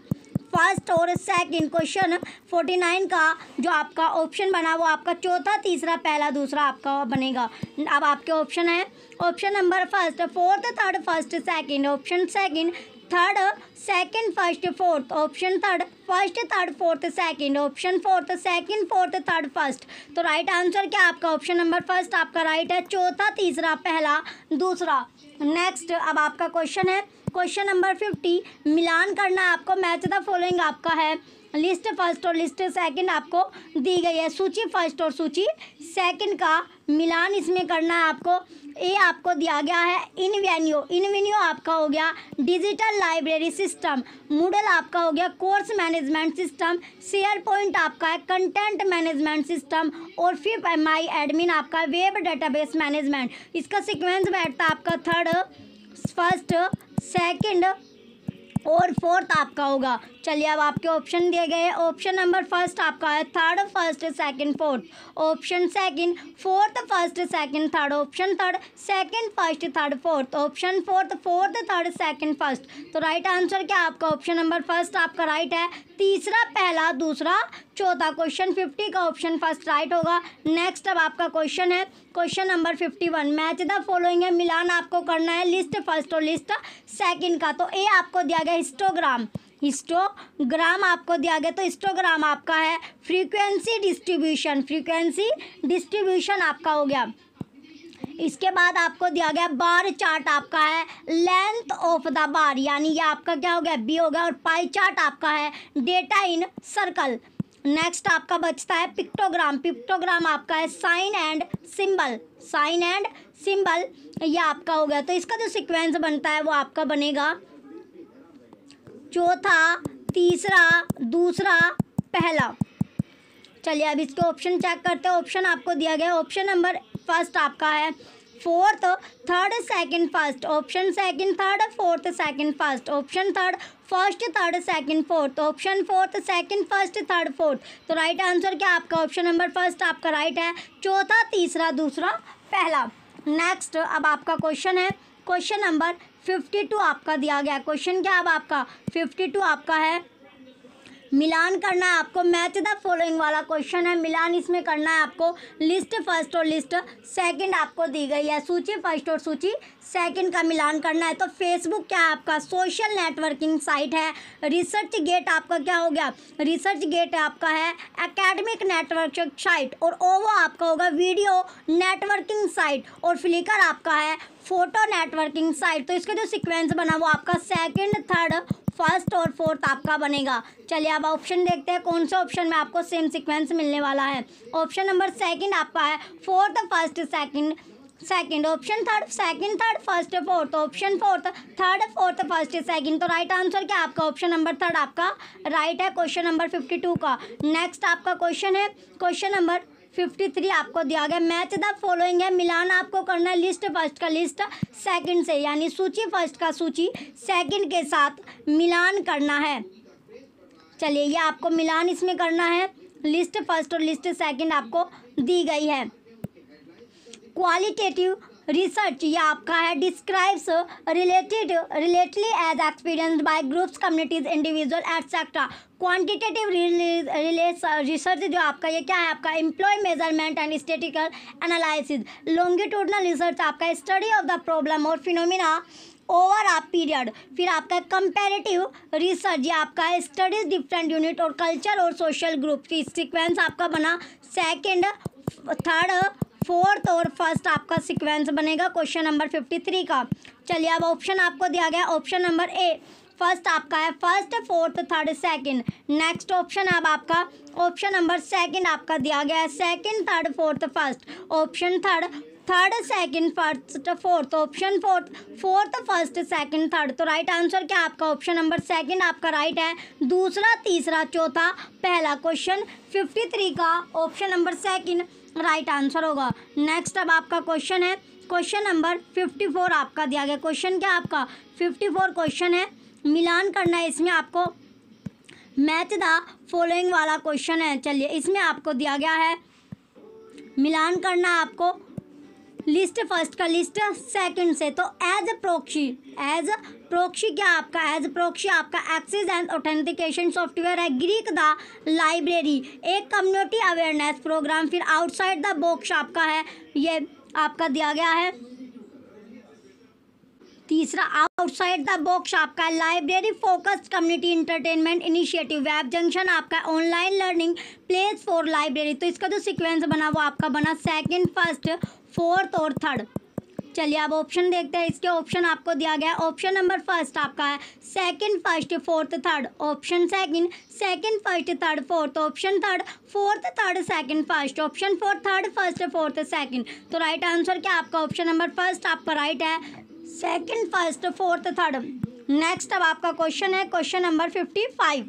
फर्स्ट और सेकंड। क्वेश्चन 49 का जो आपका ऑप्शन बना वो आपका चौथा तीसरा पहला दूसरा आपका बनेगा। अब आपके ऑप्शन है option number first fourth third first second, option second third second first fourth, option third first third fourth second, option fourth second fourth third first. तो राइट आंसर क्या आपका ऑप्शन नंबर फर्स्ट आपका राइट है, चौथा तीसरा पहला दूसरा। नेक्स्ट अब आपका क्वेश्चन है क्वेश्चन नंबर 50 मिलान करना है आपको। मैच द फॉलोइंग आपका है लिस्ट फर्स्ट और लिस्ट सेकंड आपको दी गई है, सूची फर्स्ट और सूची सेकंड का मिलान इसमें करना है आपको। ये आपको दिया गया है इनवेन्यू आपका हो गया डिजिटल लाइब्रेरी सिस्टम, मूडल आपका हो गया course management system, share point आपका है कंटेंट मैनेजमेंट सिस्टम और फिर माई एडमिन आपका वेब डेटाबेस मैनेजमेंट। इसका सीक्वेंस बैठता है आपका थर्ड फर्स्ट सेकंड और फोर्थ आपका होगा। चलिए अब आपके ऑप्शन दिए गए हैं। ऑप्शन नंबर फर्स्ट आपका है third first second fourth, option second fourth first second third, option third second first third fourth, option fourth fourth third second first. तो राइट आंसर क्या आपका ऑप्शन नंबर फर्स्ट आपका राइट है, तीसरा पहला दूसरा चौथा। क्वेश्चन 50 का ऑप्शन फर्स्ट राइट होगा। नेक्स्ट अब आपका क्वेश्चन है question number 51 match the following है मिलान आपको करना है लिस्ट फर्स्ट और लिस्ट सेकंड का। तो ये आपको दिया गया हिस्टोग्राम आपको दिया गया। तो हिस्टोग्राम आपका है फ्रीक्वेंसी डिस्ट्रीब्यूशन आपका हो गया। इसके बाद आपको दिया गया बार चार्ट आपका है लेंथ ऑफ द बार, यानी ये आपका क्या हो गया बी हो गया। और पाई चार्ट आपका है डेटा इन सर्कल। नेक्स्ट आपका बचता है पिक्टोग्राम आपका है साइन एंड सिंबल ये आपका हो गया। तो इसका जो सीक्वेंस बनता है वो आपका बनेगा चौथा तीसरा दूसरा पहला। चलिए अब इसके ऑप्शन चेक करते हैं। ऑप्शन आपको दिया गया ऑप्शन नंबर फर्स्ट आपका है fourth third second first, option second third fourth second first, option third first third second fourth, option fourth second first third fourth. तो राइट आंसर क्या आपका ऑप्शन नंबर फर्स्ट आपका राइट है, चौथा तीसरा दूसरा पहला। नेक्स्ट अब आपका क्वेश्चन है क्वेश्चन नंबर 52 आपका दिया गया। क्वेश्चन क्या अब आपका 52 आपका है मिलान करना है आपको, मैच द फॉलोइंग वाला क्वेश्चन है, मिलान इसमें करना है आपको। लिस्ट फर्स्ट और लिस्ट सेकंड आपको दी गई है, सूची फर्स्ट और सूची सेकंड का मिलान करना है। तो फेसबुक क्या है आपका, सोशल नेटवर्किंग साइट है। रिसर्च गेट आपका क्या हो गया, रिसर्च गेट आपका है एकेडमिक नेटवर्किंग साइट। और ओवो आपका होगा वीडियो नेटवर्किंग साइट। और फ्लिकर आपका है फोटो नेटवर्किंग साइट। तो इसका जो सीक्वेंस बना वो आपका सेकंड, थर्ड, फर्स्ट और फोर्थ आपका बनेगा। चलिए अब ऑप्शन देखते हैं कौन से ऑप्शन में आपको सेम सीक्वेंस मिलने वाला है। ऑप्शन नंबर सेकंड आपका है fourth first second. Option third second third first fourth. Option fourth third fourth first second. तो राइट आंसर क्या आपका ऑप्शन नंबर थर्ड आपका राइट है क्वेश्चन नंबर 52 का। नेक्स्ट आपका क्वेश्चन है क्वेश्चन नंबर 53 आपको दिया गया, मैच द फॉलोइंग है। मिलान आपको करना है लिस्ट फर्स्ट का लिस्ट सेकंड से, यानी सूची फर्स्ट का सूची सेकंड के साथ मिलान करना है। चलिए ये आपको मिलान इसमें करना है, लिस्ट फर्स्ट और लिस्ट सेकंड आपको दी गई है। क्वालिटेटिव रिसर्च ये आपका है describes relatedly as experience by groups, communities, individual etcetera. Quantitative research जो आपका ये क्या है आपका employ measurement and statistical analysis. Longitudinal research आपका स्टडी ऑफ द प्रॉब्लम और फिनोमिना ओवर अ पीरियड। फिर आपका कंपैरेटिव रिसर्च ये आपका है स्टडीज डिफरेंट यूनिट और कल्चर और सोशल ग्रुप की। सीक्वेंस आपका बना सेकंड, थर्ड, फोर्थ और फर्स्ट आपका सीक्वेंस बनेगा क्वेश्चन नंबर 53 का। चलिए अब ऑप्शन आपको दिया गया ऑप्शन नंबर ए फर्स्ट आपका है first, fourth, third, second. Next option अब आपका ऑप्शन नंबर सेकंड आपका दिया गया है second, third, fourth, first. Option third second, first, fourth. Option fourth, first, second, third. तो राइट आंसर क्या आपका ऑप्शन नंबर सेकंड आपका राइट है। दूसरा, तीसरा, चौथा, पहला क्वेश्चन 53 का option number second right answer होगा। नेक्स्ट अब आपका क्वेश्चन है क्वेश्चन नंबर 54 आपका दिया गया। क्वेश्चन क्या आपका 54 क्वेश्चन है, मिलान करना है इसमें आपको, मैच द फॉलोइंग वाला क्वेश्चन है। चलिए इसमें आपको दिया गया है मिलान करना है आपको लिस्ट फर्स्ट का लिस्ट सेकंड से। तो एज प्रोक्सी क्या आपका एज प्रोक्सी आपका एक्सेस एंड ऑथेंटिकेशन सॉफ्टवेयर है। ग्रीक द लाइब्रेरी एक कम्युनिटी अवेयरनेस प्रोग्राम। फिर आउटसाइड द बॉक्स आपका है ये आपका दिया गया है तीसरा, आउटसाइड द बॉक्स आपका library focused community entertainment initiative. WebJunction आपका online learning place for library. तो इसका जो सीक्वेंस बना वो आपका बना सेकंड, फर्स्ट, फोर्थ और थर्ड। चलिए अब ऑप्शन देखते हैं। इसके ऑप्शन आपको दिया गया है ऑप्शन नंबर फर्स्ट आपका है second, first, fourth, third. Option second, first, third, fourth. Option third, fourth, third, second, first. Option fourth, third, first, fourth, second. तो राइट आंसर क्या आपका ऑप्शन नंबर फर्स्ट आपका राइट है, second, first, fourth, third. Next अब आपका क्वेश्चन है क्वेश्चन नंबर 55।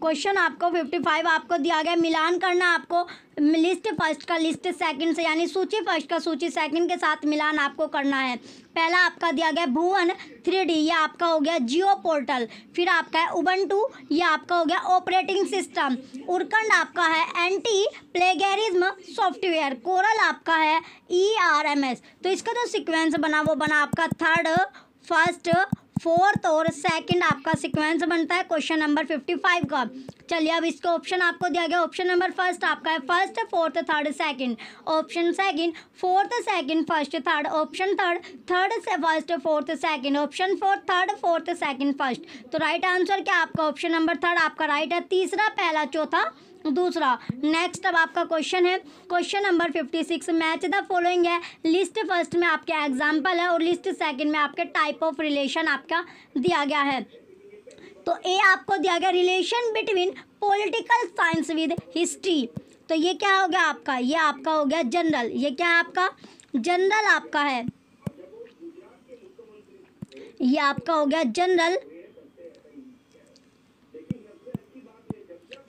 क्वेश्चन आपको 55 आपको दिया गया, मिलान करना आपको लिस्ट फर्स्ट का लिस्ट सेकंड से, यानी सूची फर्स्ट का सूची सेकंड के साथ मिलान आपको करना है। पहला आपका दिया गया भुवन 3D, ये आपका हो गया जियो पोर्टल। फिर आपका है उबंटू, ये आपका हो गया ऑपरेटिंग सिस्टम। उरकंड आपका है एंटी प्लेगरिज्म सॉफ्टवेयर। कोरल आपका है ERMS। तो इसका जो सीक्वेंस बना वो बना आपका थर्ड, फर्स्ट, फोर्थ और सेकंड आपका सीक्वेंस बनता है क्वेश्चन नंबर 55 का। चलिए अब इसका ऑप्शन आपको दिया गया ऑप्शन नंबर फर्स्ट आपका है first, fourth, third, second. Option second, fourth, second, first, third. Option third से first, fourth, second. Option fourth, third, fourth, second, first. तो राइट आंसर क्या आपका ऑप्शन नंबर थर्ड आपका राइट है। तीसरा, पहला, चौथा, दूसरा। नेक्स्ट अब आपका क्वेश्चन है question number 56, match the following है। लिस्ट फर्स्ट में आपके एग्जाम्पल है और लिस्ट सेकंड में आपके टाइप ऑफ रिलेशन आपका दिया गया है। तो ए आपको दिया गया relation between political science with history. तो ये क्या हो गया आपका, ये आपका हो गया जनरल। ये क्या है आपका जनरल आपका है, ये आपका हो गया जनरल।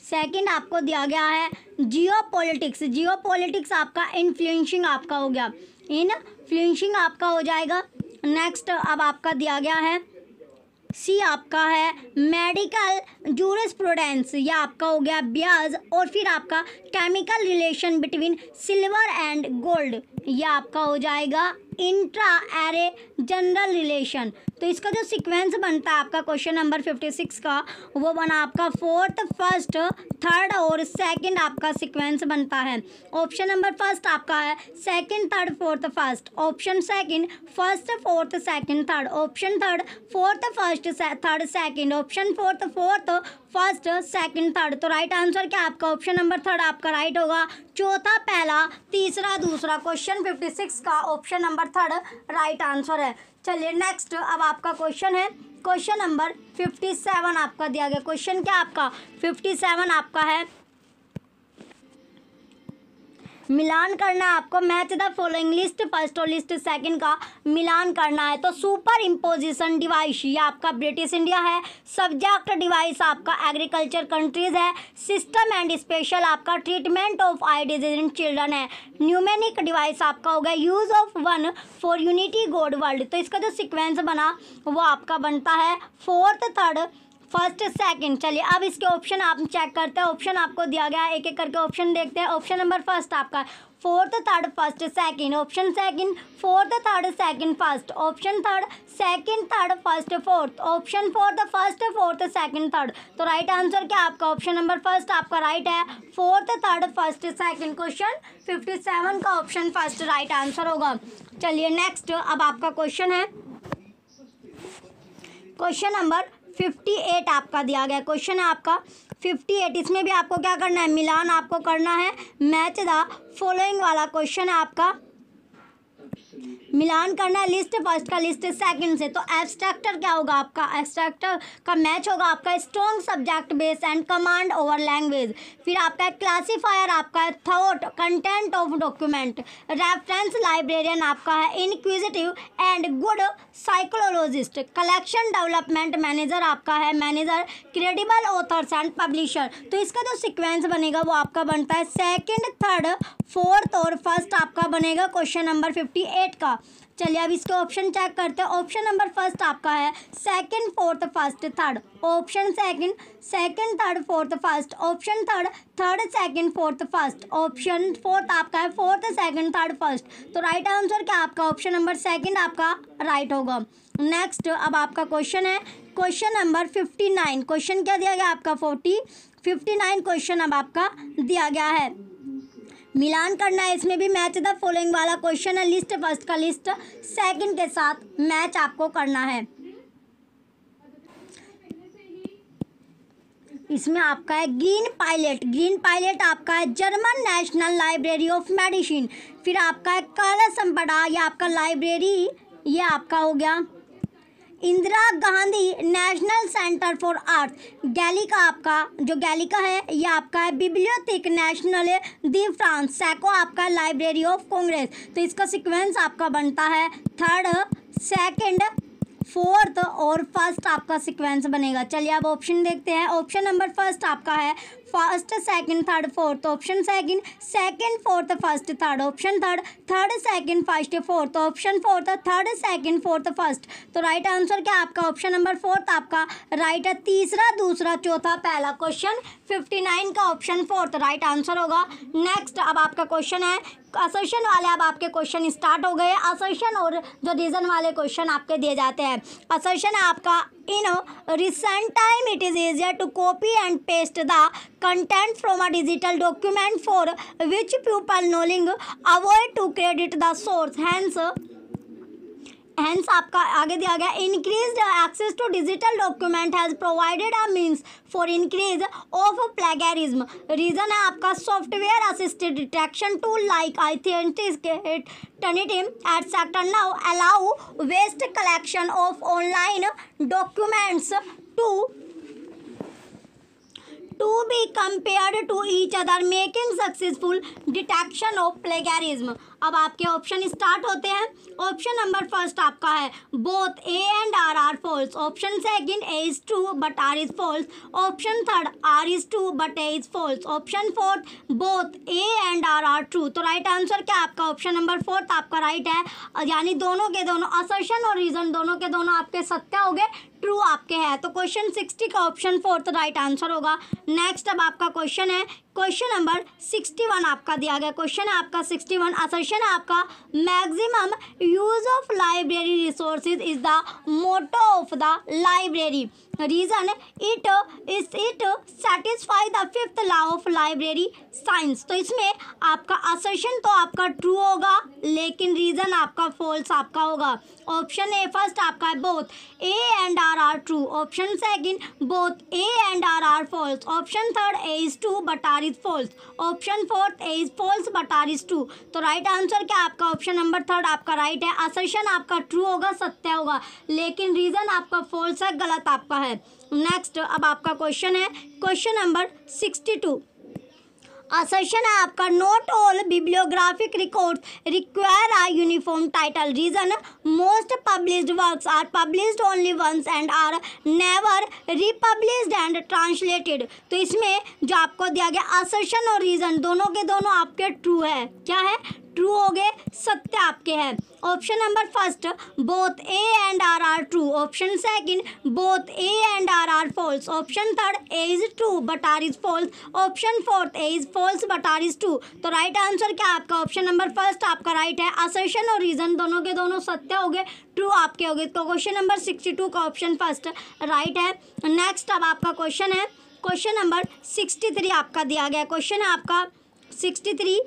सेकंड आपको दिया गया है जियोपॉलिटिक्स। जियोपॉलिटिक्स आपका इन्फ्लुएंसिंग आपका हो गया, इन्फ्लुएंसिंग आपका हो जाएगा। नेक्स्ट अब आपका दिया गया है सी आपका है मेडिकल जूरिस्प्रूडेंस, यह आपका हो गया ब्याज। और फिर आपका chemical relation between silver and gold, ये आपका हो जाएगा इंट्रा एरे जनरल रिलेशन। तो इसका जो सीक्वेंस बनता है आपका क्वेश्चन नंबर 56 का, वो बना आपका फोर्थ, फर्स्ट, थर्ड और सेकंड आपका सीक्वेंस बनता है। ऑप्शन नंबर फर्स्ट आपका है second, third, fourth, first. Option second first, fourth, second, third. Option third fourth, first, third, second. Option fourth, first, second, third. तो राइट आंसर क्या आपका ऑप्शन नंबर थर्ड आपका राइट होगा। चौथा पहला, तीसरा दूसरा, क्वेश्चन 56 का option number third right answer है। चलिए नेक्स्ट, अब आपका क्वेश्चन है क्वेश्चन नंबर 57 आपका दिया गया। क्वेश्चन क्या आपका 57 आपका है, मिलान करना है आपको। Match the following list first और लिस्ट सेकंड का मिलान करना है। तो सुपर इम्पोजिशन डिवाइस ये आपका ब्रिटिश इंडिया है। सब्जेक्ट डिवाइस आपका एग्रीकल्चर कंट्रीज है। सिस्टम एंड स्पेशल आपका treatment of eye disease in children है। न्यूमेनिक डिवाइस आपका हो गया use of one for unity God world. तो इसका जो सिक्वेंस बना वो आपका बनता है फोर्थ, थर्ड, फर्स्ट, सेकंड। चलिए अब इसके ऑप्शन आप चेक करते हैं। ऑप्शन आपको दिया गया है, एक एक करके ऑप्शन देखते हैं। ऑप्शन नंबर फर्स्ट आपका fourth, third, first, second. Option second fourth, third, second, first. Option third second, third, first, fourth. Option fourth first, fourth, second, third. तो राइट आंसर क्या आपका ऑप्शन नंबर फर्स्ट आपका राइट है। Fourth, third, first, second. Question 57 का ऑप्शन फर्स्ट राइट आंसर होगा। चलिए नेक्स्ट, अब आपका क्वेश्चन है क्वेश्चन नंबर 58 आपका दिया गया। क्वेश्चन है आपका 58। इसमें भी आपको क्या करना है, मिलान आपको करना है। मैच द फॉलोइंग वाला क्वेश्चन है आपका, मिलान करना है लिस्ट फर्स्ट का लिस्ट सेकंड से। तो एब्स्ट्रैक्टर क्या होगा आपका, एब्स्ट्रैक्टर का मैच होगा आपका strong subject base and command over language. फिर आपका क्लासीफायर आपका है thought content of document. Reference librarian आपका है inquisitive and good psychologist. Collection development manager आपका है manager credible authors and publisher. तो इसका जो सिक्वेंस बनेगा वो आपका बनता है सेकंड, थर्ड, फोर्थ और फर्स्ट आपका बनेगा क्वेश्चन नंबर 58 का। चलिए अब इसके ऑप्शन चेक करते हैं। ऑप्शन नंबर फर्स्ट आपका है second, fourth, first, third. Option second, third, fourth, first. Option third, second, fourth, first. Option fourth आपका है फोर्थ, सेकंड, थर्ड, फर्स्ट। तो राइट आंसर क्या आपका ऑप्शन नंबर सेकंड आपका राइट होगा। नेक्स्ट, अब आपका क्वेश्चन है क्वेश्चन नंबर 59। क्वेश्चन क्या दिया गया आपका 59 क्वेश्चन अब आपका दिया गया है, मिलान करना है। इसमें भी मैच द फॉलोइंग वाला क्वेश्चन है, लिस्ट फर्स्ट का लिस्ट सेकंड के साथ मैच आपको करना है। इसमें आपका है ग्रीन पायलट आपका है German national Library of medicine. फिर आपका है काला संपदा, ये आपका लाइब्रेरी, ये आपका हो गया Indira Gandhi National Centre for Art. Gallica आपका जो गैलिका है ये आपका है Bibliotheque nationale de France. SACO आपका लाइब्रेरी ऑफ कांग्रेस। तो इसका सीक्वेंस आपका बनता है थर्ड, सेकंड, फोर्थ और फर्स्ट आपका सीक्वेंस बनेगा। चलिए अब ऑप्शन देखते हैं। ऑप्शन नंबर फर्स्ट आपका है first, second, third, fourth. Option second, fourth, first, third. Option third, second, first, fourth. Option fourth, third, second, fourth, first. तो राइट आंसर क्या आपका ऑप्शन नंबर फोर्थ आपका राइट है। तीसरा, दूसरा, चौथा, पहला। क्वेश्चन 59 का ऑप्शन फोर्थ राइट आंसर होगा। नेक्स्ट, अब आपका क्वेश्चन है असर्शन वाले, अब आपके क्वेश्चन स्टार्ट हो गए। असर्शन और जो रीजन वाले क्वेश्चन आपके दिए जाते हैं। असर्शन है आपका in recent time it is easier to copy and paste the content from a digital document for which people knowing avoid to credit the source, hence आपका आगे दिया गया increased access to digital document has provided a means for increase of plagiarism। Reason है आपका software assisted detection tool like Authenticity etc. now allow vast collection of online documents to be compared to each other making successful detection of plagiarism। अब आपके ऑप्शन स्टार्ट होते हैं। ऑप्शन नंबर फर्स्ट आपका है both A and R are false. Option second A is true but R is false. Option third R is true but A is false. Option fourth both A and R true. तो राइट आंसर क्या आपका ऑप्शन नंबर फोर्थ आपका राइट है, यानी दोनों के दोनों असर्शन और रीजन दोनों के दोनों आपके सत्य हो गए, ट्रू आपके हैं। तो क्वेश्चन 60 का ऑप्शन फोर्थ राइट आंसर होगा। नेक्स्ट, अब आपका क्वेश्चन है क्वेश्चन नंबर 61 आपका दिया गया क्वेश्चन है आपका 61। असर्शन है आपका maximum use of library resources is the motto of the library. Reason it satisfy the fifth law of library science. तो इसमें आपका असर्शन तो आपका ट्रू होगा लेकिन रीजन आपका फॉल्स आपका होगा। ऑप्शन ए फर्स्ट आपका है both A and R true. Option second both A and R false. Option third A is true but R is false. Option fourth A is false but R is true. तो राइट आंसर क्या आपका ऑप्शन नंबर थर्ड आपका राइट है। असर्शन आपका ट्रू होगा सत्य होगा लेकिन रीजन आपका फॉल्स है गलत आपका है। नेक्स्ट अब आपका क्वेश्चन है क्वेश्चन नंबर 62। असर्शन है आपका not all bibliographic records require a uniform title. Reason most published works are published only once and are never republished and translated. तो इसमें जो आपको दिया गया असर्शन और रीजन दोनों के दोनों आपके ट्रू है। क्या है ट्रू हो गए सत्य आपके हैं। Option number first both A and R true. Option second both A and R false. Option third A is true but R is false. Option fourth A is false but R is true. तो राइट आंसर क्या आपका ऑप्शन नंबर फर्स्ट आपका राइट है। असर्शन और रीजन दोनों के दोनों सत्य हो गए ट्रू आपके हो गए। तो क्वेश्चन नंबर 62 का ऑप्शन फर्स्ट राइट है। नेक्स्ट अब आपका क्वेश्चन है क्वेश्चन नंबर 63 आपका दिया गया क्वेश्चन है आपका 63।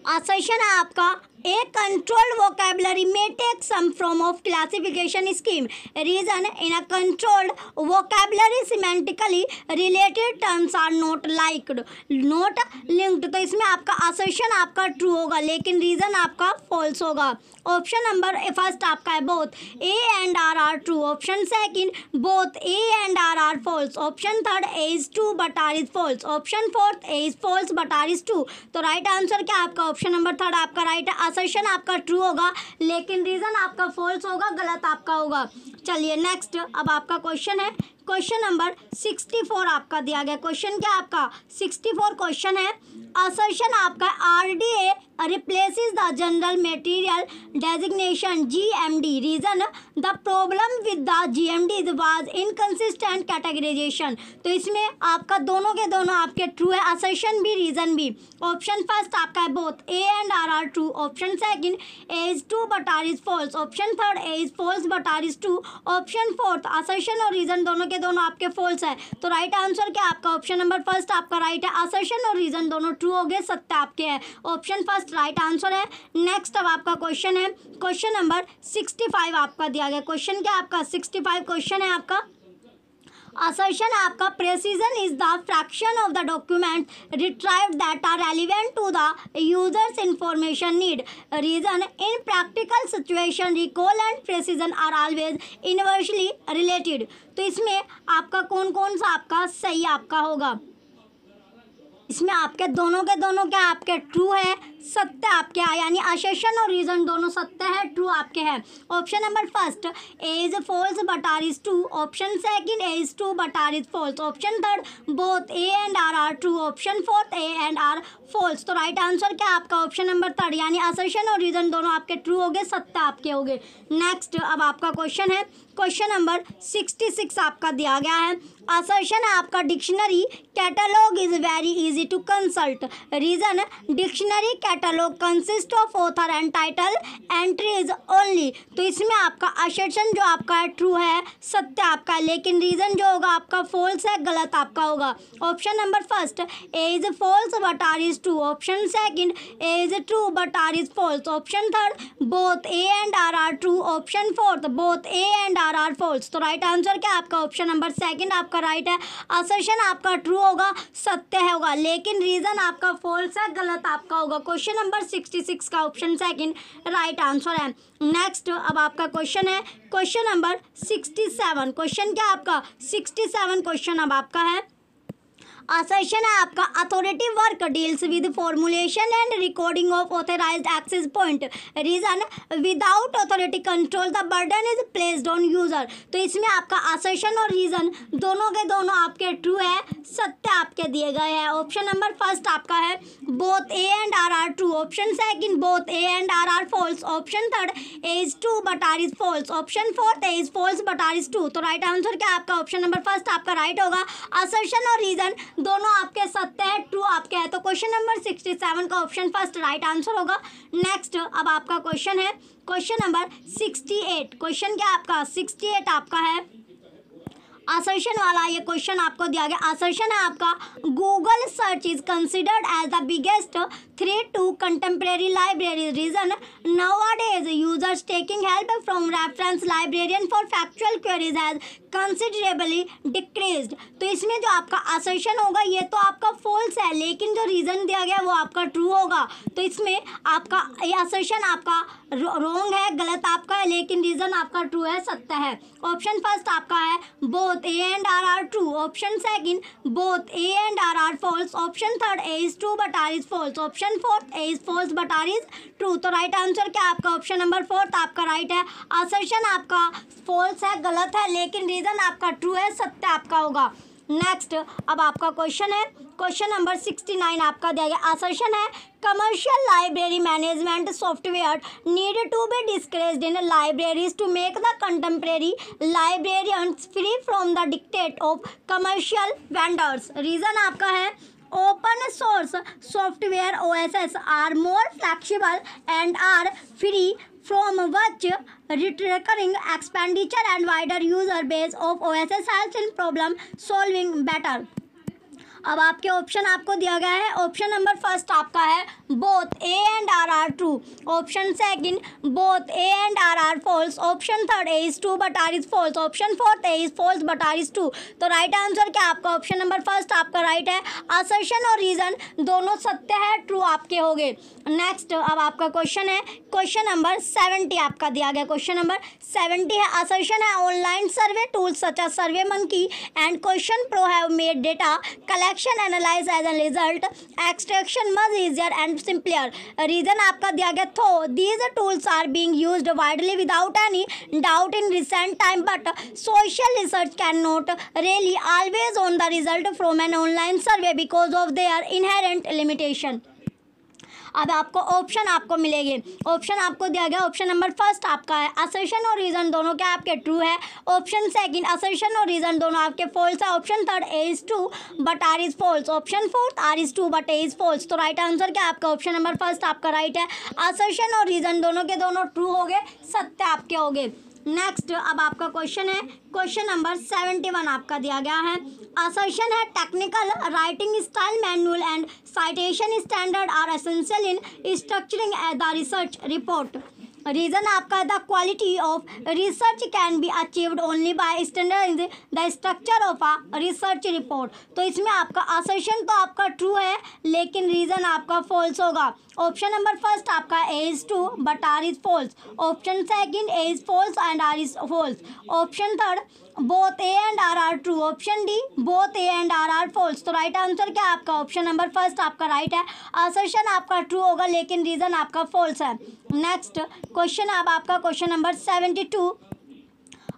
असर्शन है आपका A controlled vocabulary may take some form of classification scheme. Reason in a controlled vocabulary semantically related terms are not liked, not linked. तो इसमें आपका assertion आपका true होगा लेकिन reason आपका false होगा। ऑप्शन नंबर फर्स्ट आपका है both A and R true. Option second both A and R false. Option third A is true but R is false. Option fourth A is false but R is true. तो राइट आंसर क्या आपका ऑप्शन नंबर थर्ड आपका राइट है। असर्शन आपका ट्रू होगा लेकिन रीजन आपका फॉल्स होगा गलत आपका होगा। चलिए नेक्स्ट अब आपका क्वेश्चन है क्वेश्चन नंबर 64 आपका दिया गया क्वेश्चन क्या आपका 64 क्वेश्चन है। असर्शन आपका RDA replaces the general material designation GMD. Reason the problem with the GMD was inconsistent categorization. तो इसमें आपका दोनों के दोनों आपके ट्रू है असर्शन भी रीजन भी। ऑप्शन फर्स्ट आपका है both A and R true. Option second A is true but R is false. Option third A is false but R is true. Option fourth assertion और रीजन दोनों के दोनों आपके फॉल्स है। तो राइट आंसर क्या आपका ऑप्शन नंबर फर्स्ट आपका राइट है। असर्शन और रीजन दोनों ट्रू हो गए सत्य आपके हैं। ऑप्शन फर्स्ट राइट आंसर है। नेक्स्ट अब आपका क्वेश्चन है क्वेश्चन नंबर 65 आपका दिया गया क्वेश्चन क्या आपका 65 क्वेश्चन है आपका। assertion आपका precision is the fraction of the document retrieved that are relevant to the user's information need. Reason in practical situation recall and precision are always inversely related. तो इसमें आपका कौन कौन सा आपका सही आपका होगा। इसमें आपके दोनों के दोनों क्या आपके ट्रू है सत्य आपके हैं यानी असर्शन और रीजन दोनों सत्य है ट्रू आपके हैं। Option number first A is false but R is true. Option second A is true but R is false. Option third both A and R true. Option fourth A and R false. तो राइट आंसर क्या आपका ऑप्शन नंबर थर्ड यानी असर्शन और रीजन दोनों आपके ट्रू हो गए सत्य आपके हो गए। नेक्स्ट अब आपका क्वेश्चन है क्वेश्चन नंबर 66 आपका दिया गया है। असर्शन है आपका dictionary catalogue is very easy to consult. Reason dictionary catalogue consist of author and title entries only. तो इसमें आपका असर्शन जो आपका है ट्रू है सत्य आपका है लेकिन रीजन जो होगा आपका फॉल्स है गलत आपका होगा। Option number first A is false but R is true. Option second A is true but R is false. Option third both A and R true. Option fourth both A and R false. तो राइट आंसर क्या आपका ऑप्शन नंबर सेकंड आपका राइट है। असर्शन आपका ट्रू होगा सत्य होगा लेकिन रीजन आपका फॉल्स है गलत आपका होगा। क्वेश्चन नंबर 66 का ऑप्शन सेकंड राइट आंसर है। नेक्स्ट अब आपका क्वेश्चन है क्वेश्चन नंबर 67। क्वेश्चन क्या आपका 67 क्वेश्चन अब आपका है। असर्शन है आपका authority work deals with formulation and recording of authorised access point. Reason without authority control the burden is placed on user. तो इसमें आपका असर्शन और रीजन दोनों के दोनों आपके ट्रू है सत्य आपके दिए गए हैं। ऑप्शन नंबर फर्स्ट आपका है both A and R true. Option second both A and R false. Option third A is true but R is false. Option fourth A is false but R is true. तो राइट आंसर क्या आपका ऑप्शन नंबर फर्स्ट आपका राइट होगा। असर्शन और रीजन दोनों आपके सत्य है, ट्रू आपके है। तो क्वेश्चन नंबर 67 का ऑप्शन फर्स्ट राइट आंसर होगा। नेक्स्ट अब आपका क्वेश्चन है क्वेश्चन नंबर 68। क्वेश्चन क्या आपका 68 आपका है असर्शन वाला। ये क्वेश्चन आपको दिया गया, असर्शन है आपका Google search is considered as the biggest threat to contemporary library. Reason nowadays users taking help from reference librarian for factual queries has considerably decreased। तो इसमें जो आपका असर्शन होगा ये तो आपका फॉल्स है, लेकिन जो रीजन दिया गया है वो आपका ट्रू होगा। तो इसमें आपका ये असर्शन आपका रॉन्ग है, गलत आपका है, लेकिन रीजन आपका ट्रू है, सत्य है। ऑप्शन फर्स्ट आपका है both A and R are true. Option second both A and R are false. Option third A is true but R is false. Option fourth A is false but R is true. तो राइट आंसर क्या आपका ऑप्शन नंबर फोर्थ आपका राइट है। असर्शन आपका फॉल्स है, गलत है, लेकिन रीजन आपका ट्रू है, सत्य आपका होगा। नेक्स्ट अब आपका क्वेश्चन है क्वेश्चन नंबर 69 आपका दिया गया, असर्शन है commercial library management software need to be discouraged in libraries to make the contemporary librarians free from the dictate of commercial vendors. Reason आपका है open source software OSS are more flexible and are free from which recurring expenditure and wider user base of OSS helps in problem solving better। अब आपके ऑप्शन आपको दिया गया है, ऑप्शन नंबर फर्स्ट आपका है both A and R are true. Option second both A and R are false. Option third A is true but R is false. Option fourth A is false but R is true. तो राइट आंसर क्या आपका ऑप्शन नंबर फर्स्ट आपका राइट है। असर्शन और रीजन दोनों सत्य है, ट्रू आपके हो गए। नेक्स्ट अब आपका क्वेश्चन है क्वेश्चन नंबर 70 आपका दिया गया, क्वेश्चन नंबर 70 है असर्शन है online survey tools such as SurveyMonkey and QuestionPro have made data collection analyze as an result extraction much easier and simplier. Reason आपका दिया गया though these tools are being used widely without any doubt in recent time but social research can not really always on the result from an online survey because of their inherent limitation. अब आपको ऑप्शन आपको मिलेंगे, ऑप्शन आपको दिया गया ऑप्शन नंबर फर्स्ट आपका है असर्शन और रीजन दोनों क्या आपके ट्रू है। ऑप्शन सेकंड असर्शन और रीजन दोनों आपके फॉल्स है। Option third A is true but R is false. Option fourth R is true but A is false. तो राइट आंसर क्या आपका ऑप्शन नंबर फर्स्ट आपका राइट है। असर्शन और रीजन दोनों के दोनों ट्रू हो गए, सत्य आपके हो गए। नेक्स्ट अब आपका क्वेश्चन है क्वेश्चन नंबर 71 आपका दिया गया है, असर्शन है technical writing style manual and citation standard are essential in structuring the research report. Reason आपका the quality of research can be achieved only by standard the structure of a research report. तो इसमें आपका असर्शन तो आपका ट्रू है, लेकिन रीजन आपका फॉल्स होगा। ऑप्शन नंबर फर्स्ट आपका A is true but R is false. Option second A is false and R is false. Option third both A and R are true. Option D both A and R are false. तो राइट आंसर क्या आपका ऑप्शन नंबर फर्स्ट आपका राइट है। असर्शन आपका ट्रू होगा, लेकिन रीजन आपका फॉल्स है। नेक्स्ट क्वेश्चन अब आपका क्वेश्चन नंबर 72,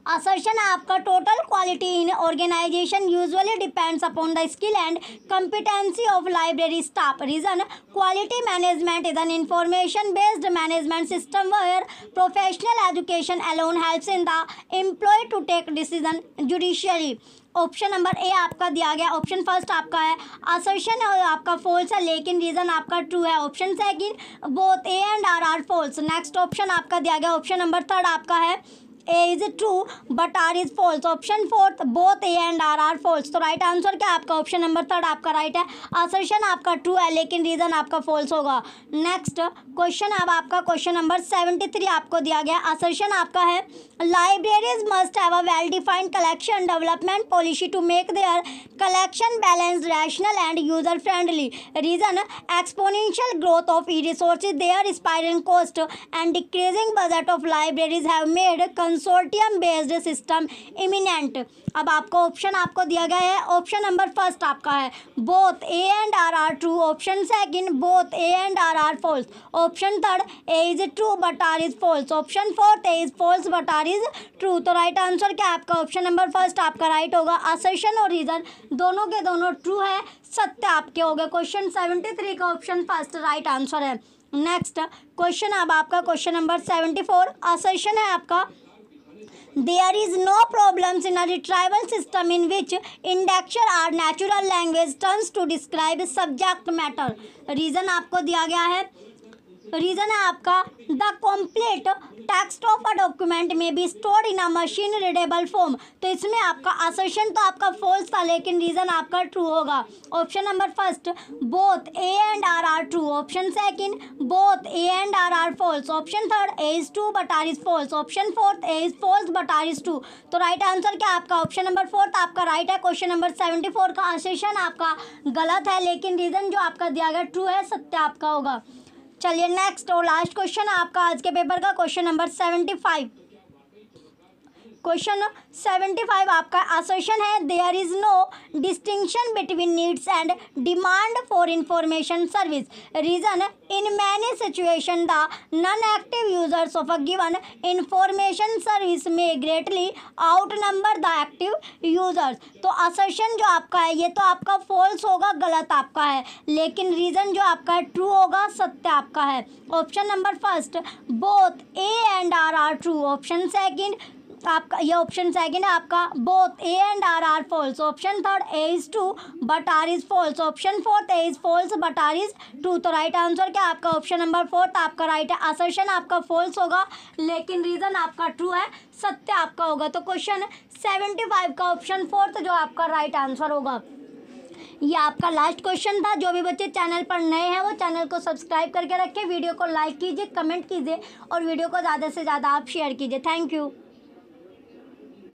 असर्शन आपका total quality in organisation usually depends upon the skill and competency of library staff. Reason quality management is an information based management system where professional education alone helps in the employ to take decision judicially. Option number A आपका दिया गया, ऑप्शन फर्स्ट आपका है असर्शन और आपका फॉल्स है, लेकिन रीजन आपका ट्रू है। Option second both A and R are false. Next option आपका दिया गया ऑप्शन नंबर थर्ड आपका है A is true but R is false. Option fourth both A and R are false. तो राइट आंसर क्या आपका ऑप्शन नंबर थर्ड आपका राइट है। असर्शन आपका ट्रू है, लेकिन रीजन आपका फॉल्स होगा। नेक्स्ट क्वेश्चन अब आपका क्वेश्चन नंबर 73 आपको दिया गया, असर्शन आपका है libraries must have a well defined collection development policy to make their collection balanced rational and user friendly. Reason exponential growth of e resources their spiralling cost and decreasing budget of libraries have made consortium based system imminent. अब आपको ऑप्शन आपको दिया गया है, ऑप्शन नंबर फर्स्ट आपका है both A and R are true. Option second both A and R are false. Option third A is true but R is false. Option fourth A is false but R is true. तो राइट आंसर क्या आपका ऑप्शन नंबर फर्स्ट आपका राइट होगा। असर्शन और रीजन दोनों के दोनों ट्रू है, सत्य आपके हो गए। क्वेश्चन 73 का ऑप्शन फर्स्ट राइट आंसर है। नेक्स्ट क्वेश्चन अब आपका क्वेश्चन नंबर 74, असर्शन है आपका there is no problems in a retrieval system in which indexer are natural language terms to describe subject matter. Reason आपको दिया गया है, रीज़न है आपका the complete text of a document may be stored in a machine readable form. तो इसमें आपका असर्शन तो आपका फॉल्स था, लेकिन रीज़न आपका ट्रू होगा। Option number first both A and R true. Option second both A and R false. Option third A is true but R is false. Option fourth A is false but R is true. तो राइट आंसर क्या आपका ऑप्शन नंबर फोर्थ आपका राइट है। क्वेश्चन नंबर 74 का असर्शन आपका गलत है, लेकिन रीज़न जो आपका दिया गया ट्रू है, सत्य आपका होगा। चलिए नेक्स्ट और लास्ट क्वेश्चन आपका आज के पेपर का क्वेश्चन नंबर 75। क्वेश्चन 75 आपका असर्शन है there is no distinction between needs and demand for information service. Reason in many situation the non active users of a given information service may greatly outnumber the active users. तो असर्शन जो आपका है ये तो आपका फॉल्स होगा, गलत आपका है, लेकिन रीजन जो आपका है ट्रू होगा, सत्य आपका है। Option number first both A and R true. Option second आपका ये ऑप्शन सेकंड है आपका both A and R false. Option third A is true but R is false. Option fourth A is false but R is true. तो राइट आंसर क्या आपका ऑप्शन नंबर फोर्थ आपका राइट है। असर्शन आपका फॉल्स होगा, लेकिन रीजन आपका ट्रू है, सत्य आपका होगा। तो क्वेश्चन 75 का ऑप्शन फोर्थ जो आपका राइट आंसर होगा। ये आपका लास्ट क्वेश्चन था। जो भी बच्चे चैनल पर नए हैं वो चैनल को सब्सक्राइब करके रखें, वीडियो को लाइक कीजिए, कमेंट कीजिए और वीडियो को ज़्यादा से ज़्यादा आप शेयर कीजिए। Thank you.